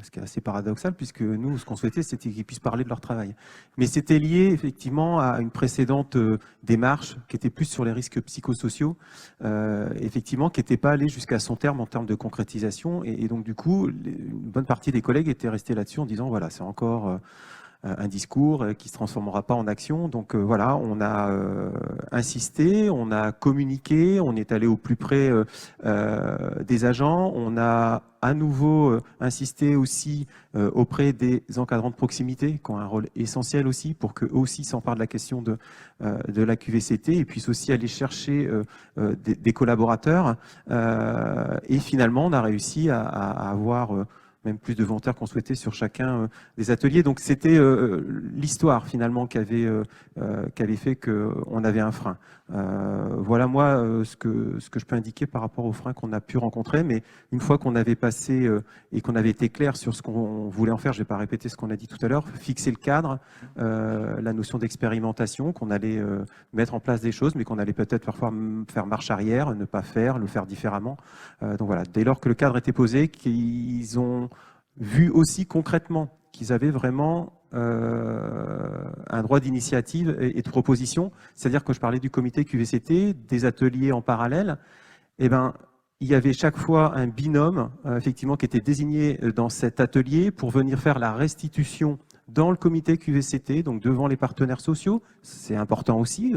ce qui est assez paradoxal, puisque nous, ce qu'on souhaitait, c'était qu'ils puissent parler de leur travail. Mais c'était lié effectivement à une précédente démarche qui était plus sur les risques psychosociaux, effectivement, qui n'était pas allée jusqu'à son terme en termes de concrétisation. Et donc, du coup, une bonne partie des collègues étaient restés là-dessus en disant, voilà, c'est encore un discours qui ne se transformera pas en action. Donc voilà, on a insisté, on a communiqué, on est allé au plus près des agents, on a à nouveau insisté aussi auprès des encadrants de proximité qui ont un rôle essentiel aussi pour qu'eux aussi s'emparent de la question de la QVCT et puissent aussi aller chercher des collaborateurs. Et finalement, on a réussi à avoir même plus de volontaires qu'on souhaitait sur chacun des ateliers. Donc c'était l'histoire finalement qui avait fait qu'on avait un frein. Voilà moi ce que je peux indiquer par rapport aux freins qu'on a pu rencontrer, mais une fois qu'on avait passé et qu'on avait été clair sur ce qu'on voulait en faire, je ne vais pas répéter ce qu'on a dit tout à l'heure, fixer le cadre, la notion d'expérimentation, qu'on allait mettre en place des choses, mais qu'on allait peut-être parfois faire marche arrière, ne pas faire, le faire différemment. Donc voilà, dès lors que le cadre était posé, qu'ils ont vu aussi concrètement qu'ils avaient vraiment un droit d'initiative et de proposition, c'est-à-dire que je parlais du comité QVCT, des ateliers en parallèle, eh ben, il y avait chaque fois un binôme effectivement qui était désigné dans cet atelier pour venir faire la restitution dans le comité QVCT, donc devant les partenaires sociaux. C'est important aussi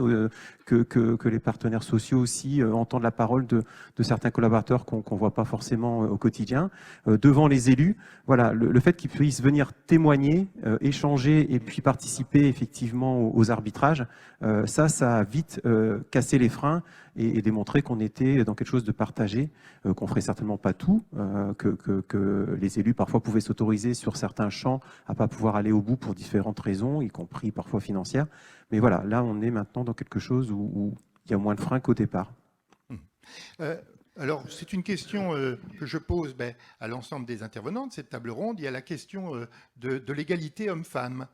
que les partenaires sociaux aussi entendent la parole de certains collaborateurs qu'on ne voit pas forcément au quotidien, devant les élus. Voilà, le fait qu'ils puissent venir témoigner, échanger et puis participer effectivement aux arbitrages, ça a vite cassé les freins et démontré qu'on était dans quelque chose de partagé, qu'on ferait certainement pas tout, que les élus parfois pouvaient s'autoriser sur certains champs à pas pouvoir aller au bout pour différentes raisons, y compris parfois financières. Mais voilà, là on est maintenant dans quelque chose où il y a moins de freins qu'au départ. Alors, c'est une question que je pose à l'ensemble des intervenants de cette table ronde. Il y a la question de l'égalité homme-femme.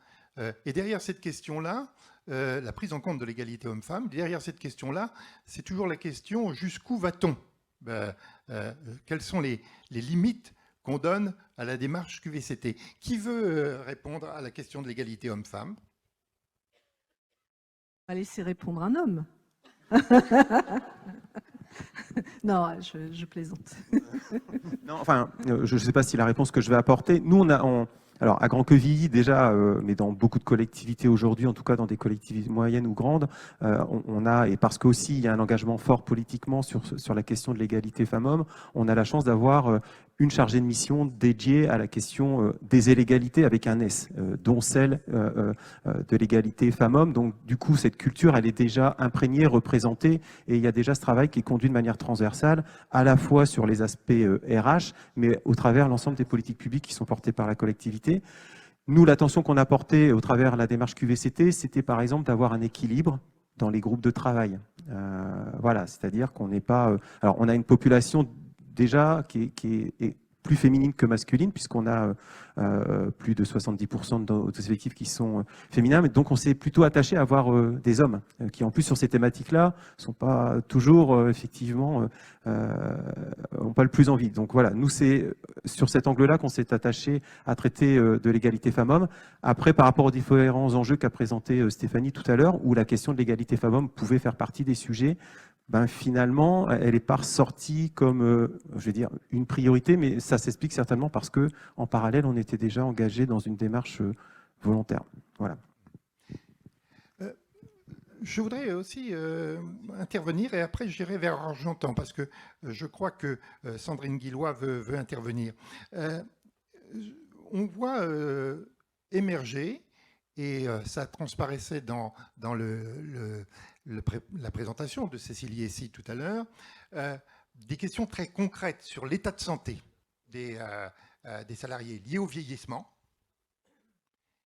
Et derrière cette question-là, la prise en compte de l'égalité homme-femme, derrière cette question-là, c'est toujours la question jusqu'où va-t-on? Quelles sont les limites qu'on donne à la démarche QVCT? Qui veut répondre à la question de l'égalité homme-femme? On va laisser répondre un homme. Non, je plaisante. Non, enfin, je ne sais pas si la réponse que je vais apporter. Nous, alors, à Grand Quevilly, déjà, mais dans beaucoup de collectivités aujourd'hui, en tout cas dans des collectivités moyennes ou grandes, on a, et parce qu'aussi il y a un engagement fort politiquement sur la question de l'égalité femmes-hommes, on a la chance d'avoir une chargée de mission dédiée à la question des inégalités avec un S, dont celle de l'égalité femmes-hommes. Donc, du coup, cette culture, elle est déjà imprégnée, représentée, et il y a déjà ce travail qui est conduit de manière transversale, à la fois sur les aspects RH, mais au travers l'ensemble des politiques publiques qui sont portées par la collectivité. Nous, l'attention qu'on a portée au travers de la démarche QVCT, c'était par exemple d'avoir un équilibre dans les groupes de travail. Voilà, c'est-à-dire qu'on n'est pas... alors, on a une population déjà qui est plus féminine que masculine, puisqu'on a plus de 70% de nos effectifs qui sont féminins. Mais donc, on s'est plutôt attaché à avoir des hommes qui, en plus, sur ces thématiques-là, ne sont pas toujours, effectivement, n'ont pas le plus envie. Donc voilà, nous, c'est sur cet angle-là qu'on s'est attaché à traiter de l'égalité femmes-hommes. Après, par rapport aux différents enjeux qu'a présenté Stéphanie tout à l'heure, où la question de l'égalité femmes-hommes pouvait faire partie des sujets, finalement, elle n'est pas ressortie comme, je vais dire, une priorité, mais ça s'explique certainement parce que, en parallèle, on était déjà engagé dans une démarche volontaire. Voilà. Je voudrais aussi intervenir et après j'irai vers Argentan parce que je crois que Sandrine Guillois veut intervenir. On voit émerger, et ça transparaissait dans la présentation de Cécile Yessi tout à l'heure, des questions très concrètes sur l'état de santé des salariés liés au vieillissement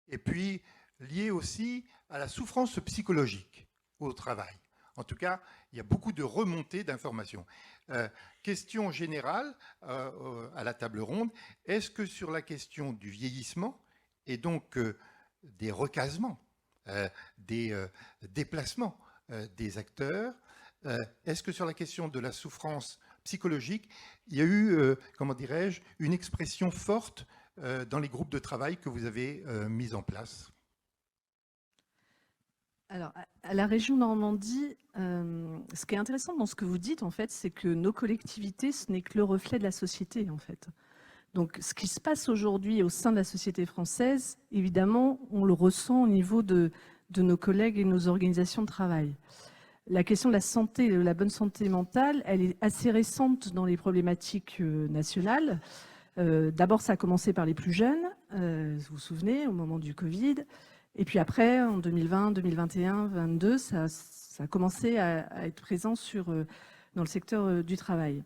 et puis liés aussi à la souffrance psychologique au travail. En tout cas, il y a beaucoup de remontées d'informations. Question générale à la table ronde, est-ce que sur la question du vieillissement et donc des recasements, des déplacements des acteurs, est-ce que sur la question de la souffrance psychologique, il y a eu, comment dirais-je, une expression forte dans les groupes de travail que vous avez mis en place? Alors, à la région Normandie, ce qui est intéressant dans ce que vous dites, en fait, c'est que nos collectivités, ce n'est que le reflet de la société, en fait. Donc, ce qui se passe aujourd'hui au sein de la société française, évidemment, on le ressent au niveau de nos collègues et de nos organisations de travail. La question de la santé, de la bonne santé mentale, elle est assez récente dans les problématiques nationales. D'abord, ça a commencé par les plus jeunes, vous vous souvenez, au moment du Covid. Et puis après, en 2020, 2021, 2022, ça a commencé à être présent dans le secteur du travail.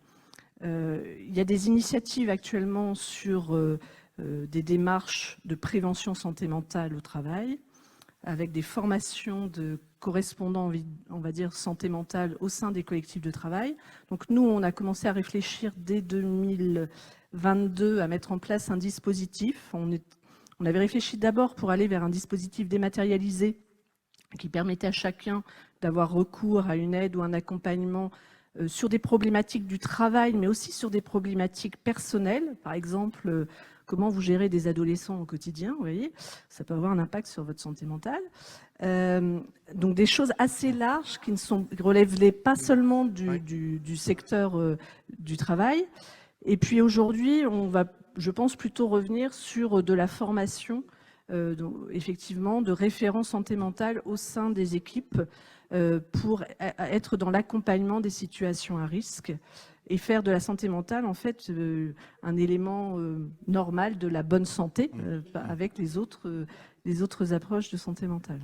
Il y a des initiatives actuellement sur des démarches de prévention santé mentale au travail, avec des formations de correspondants, on va dire, santé mentale au sein des collectifs de travail. Donc nous, on a commencé à réfléchir dès 2022 à mettre en place un dispositif. On avait réfléchi d'abord pour aller vers un dispositif dématérialisé qui permettait à chacun d'avoir recours à une aide ou un accompagnement sur des problématiques du travail, mais aussi sur des problématiques personnelles. Par exemple, comment vous gérez des adolescents au quotidien, vous voyez, ça peut avoir un impact sur votre santé mentale. Donc des choses assez larges qui ne relèvent pas seulement du secteur du travail. Et puis aujourd'hui, on va, je pense, plutôt revenir sur de la formation donc, effectivement, de référents santé mentale au sein des équipes pour être dans l'accompagnement des situations à risque et faire de la santé mentale, en fait, un élément normal de la bonne santé avec les autres approches de santé mentale.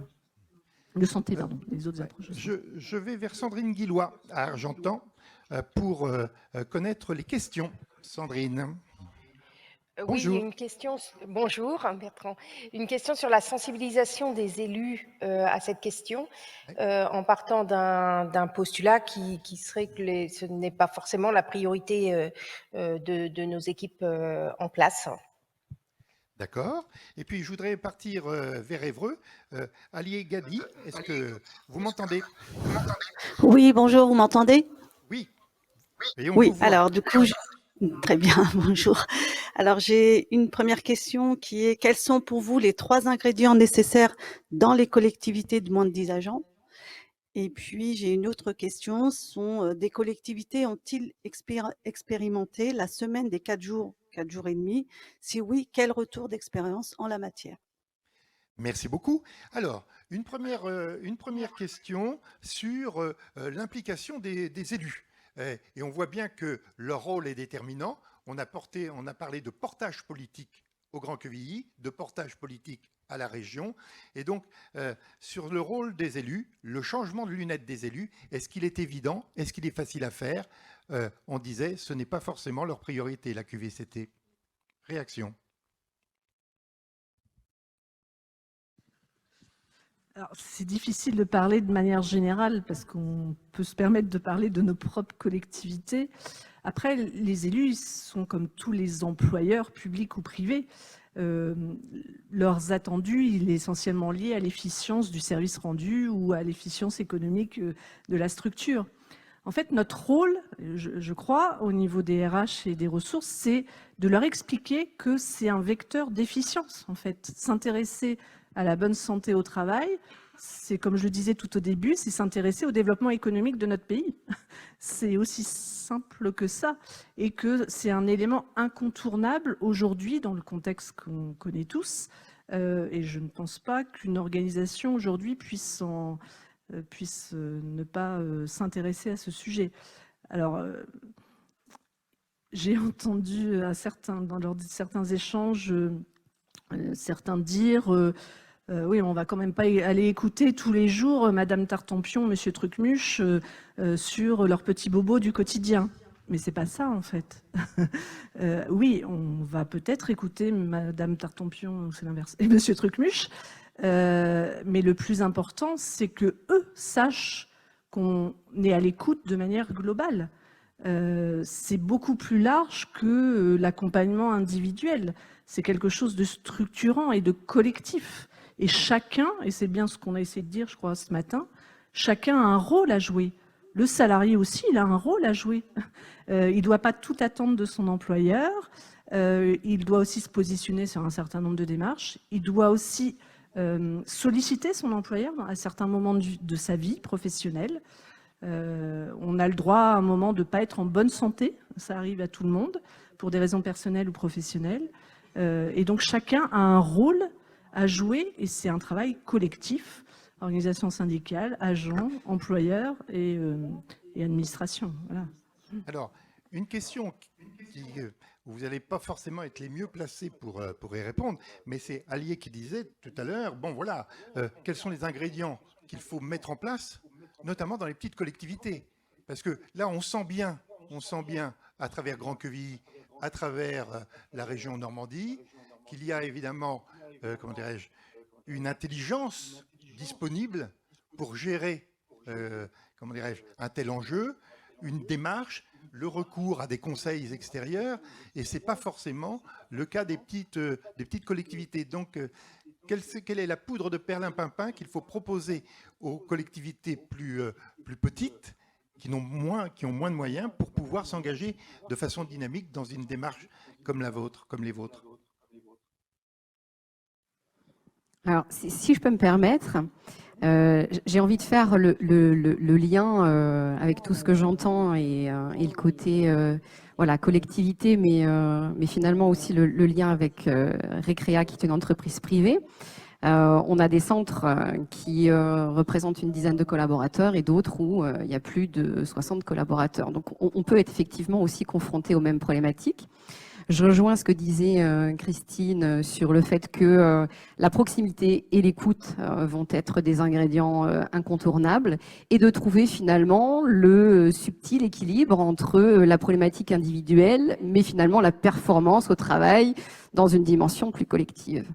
De santé, pardon, les autres approches de santé. Je vais vers Sandrine Guillois, à Argentan, pour connaître les questions. Sandrine. Bonjour. Oui, une question. Bonjour Bertrand. Une question sur la sensibilisation des élus à cette question, en partant d'un postulat qui serait que ce n'est pas forcément la priorité de nos équipes en place. D'accord. Et puis, je voudrais partir vers Évreux. Alié Gadi, est-ce que vous m'entendez? Oui, bonjour, vous m'entendez? Oui. Oui, alors du coup, très bien, bonjour. Alors, j'ai une première question qui est, quels sont pour vous les 3 ingrédients nécessaires dans les collectivités de moins de 10 agents? Et puis, j'ai une autre question, des collectivités ont-ils expérimenté la semaine des 4 jours et demi? Si oui, quel retour d'expérience en la matière? Merci beaucoup. Alors, une première question sur l'implication des élus. Et on voit bien que leur rôle est déterminant. On a parlé de portage politique au Grand Quevilly, de portage politique à la région. Et donc, sur le rôle des élus, le changement de lunettes des élus, est-ce qu'il est évident? Est-ce qu'il est facile à faire? On disait, ce n'est pas forcément leur priorité, la QVCT. Réaction. C'est difficile de parler de manière générale parce qu'on peut se permettre de parler de nos propres collectivités. Après, les élus ils sont comme tous les employeurs, publics ou privés. Leurs attendus, il est essentiellement lié à l'efficience du service rendu ou à l'efficience économique de la structure. En fait, notre rôle, je crois, au niveau des RH et des ressources, c'est de leur expliquer que c'est un vecteur d'efficience. En fait, s'intéresser à la bonne santé au travail, c'est, comme je le disais tout au début, c'est s'intéresser au développement économique de notre pays. C'est aussi simple que ça, et que c'est un élément incontournable aujourd'hui dans le contexte qu'on connaît tous. Et je ne pense pas qu'une organisation aujourd'hui puisse ne pas s'intéresser à ce sujet. Alors, j'ai entendu lors de certains échanges, certains dire oui, on va quand même pas aller écouter tous les jours Madame Tartampion, Monsieur Trucmuche sur leurs petits bobos du quotidien. Mais c'est pas ça en fait. Oui, on va peut-être écouter Madame Tartampion, c'est l'inverse, et Monsieur Trucmuche. Mais le plus important, c'est que eux sachent qu'on est à l'écoute de manière globale. C'est beaucoup plus large que l'accompagnement individuel. C'est quelque chose de structurant et de collectif. Et chacun, et c'est bien ce qu'on a essayé de dire, je crois, ce matin, chacun a un rôle à jouer. Le salarié aussi, il a un rôle à jouer. Il ne doit pas tout attendre de son employeur. Il doit aussi se positionner sur un certain nombre de démarches. Il doit aussi solliciter son employeur à certains moments de sa vie professionnelle. On a le droit à un moment de ne pas être en bonne santé, ça arrive à tout le monde, pour des raisons personnelles ou professionnelles. Et donc chacun a un rôle à jouer et c'est un travail collectif, organisation syndicale, agents, employeurs et administration. Voilà. Alors, une question vous n'allez pas forcément être les mieux placés pour y répondre, mais c'est Alié qui disait tout à l'heure, bon voilà, quels sont les ingrédients qu'il faut mettre en place, notamment dans les petites collectivités. Parce que là, on sent bien à travers Grand Quevilly, à travers la région Normandie, qu'il y a évidemment, comment dirais-je, une intelligence disponible pour gérer, comment dirais-je, un tel enjeu, une démarche, le recours à des conseils extérieurs, et ce n'est pas forcément le cas des petites collectivités. Donc, quelle est la poudre de perlimpinpin qu'il faut proposer aux collectivités plus petites, qui ont moins de moyens, pour pouvoir s'engager de façon dynamique dans une démarche comme la vôtre, comme les vôtres? Alors, si je peux me permettre, J'ai envie de faire le lien avec tout ce que j'entends et le côté voilà, collectivité, mais finalement aussi le lien avec Recrea, qui est une entreprise privée. On a des centres qui représentent une dizaine de collaborateurs et d'autres où il y a plus de 60 collaborateurs. Donc on peut être effectivement aussi confronté aux mêmes problématiques. Je rejoins ce que disait Christine sur le fait que la proximité et l'écoute vont être des ingrédients incontournables, et de trouver finalement le subtil équilibre entre la problématique individuelle, mais finalement la performance au travail dans une dimension plus collective.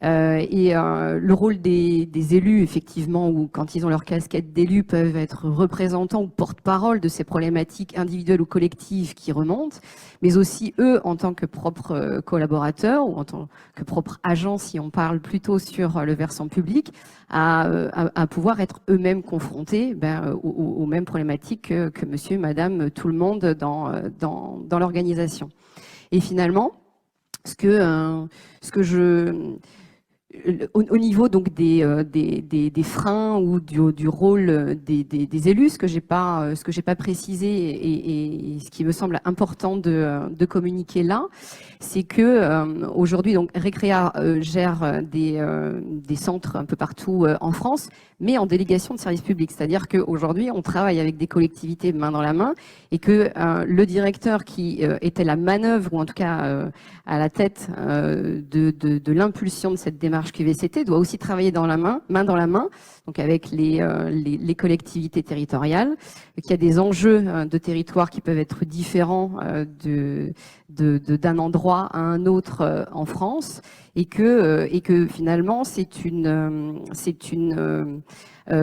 Le rôle des élus, effectivement, ou quand ils ont leur casquette d'élus, peuvent être représentants ou porte-parole de ces problématiques individuelles ou collectives qui remontent, mais aussi eux, en tant que propres collaborateurs ou en tant que propres agents, si on parle plutôt sur le versant public, à pouvoir être eux-mêmes confrontés aux mêmes problématiques que monsieur, madame, tout le monde dans l'organisation. Et finalement, au niveau donc des freins ou du rôle des élus, ce que j'ai pas précisé et ce qui me semble important de communiquer là, c'est que aujourd'hui donc Recrea gère des centres un peu partout en France, mais en délégation de service public, c'est-à-dire qu'aujourd'hui on travaille avec des collectivités main dans la main, et que le directeur qui était la manœuvre, ou en tout cas à la tête de l'impulsion de cette démarche QVCT, doit aussi travailler main dans la main, donc avec les collectivités territoriales, qu'il y a des enjeux de territoire qui peuvent être différents d'un endroit à un autre en France, et que finalement c'est une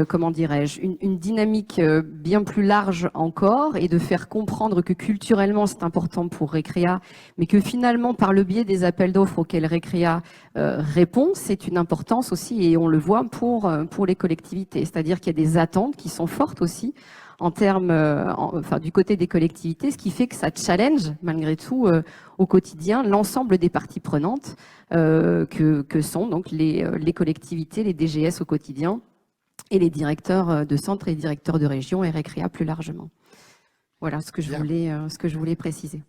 comment dirais-je, une dynamique bien plus large encore, et de faire comprendre que culturellement c'est important pour Recrea, mais que finalement par le biais des appels d'offres auxquels Recrea répond, c'est une importance aussi, et on le voit pour les collectivités. C'est-à-dire qu'il y a des attentes qui sont fortes aussi en termes, du côté des collectivités, ce qui fait que ça challenge malgré tout au quotidien l'ensemble des parties prenantes que sont donc les collectivités, les DGS au quotidien, et les directeurs de centre et les directeurs de région, et Recrea plus largement. Voilà ce que je voulais préciser.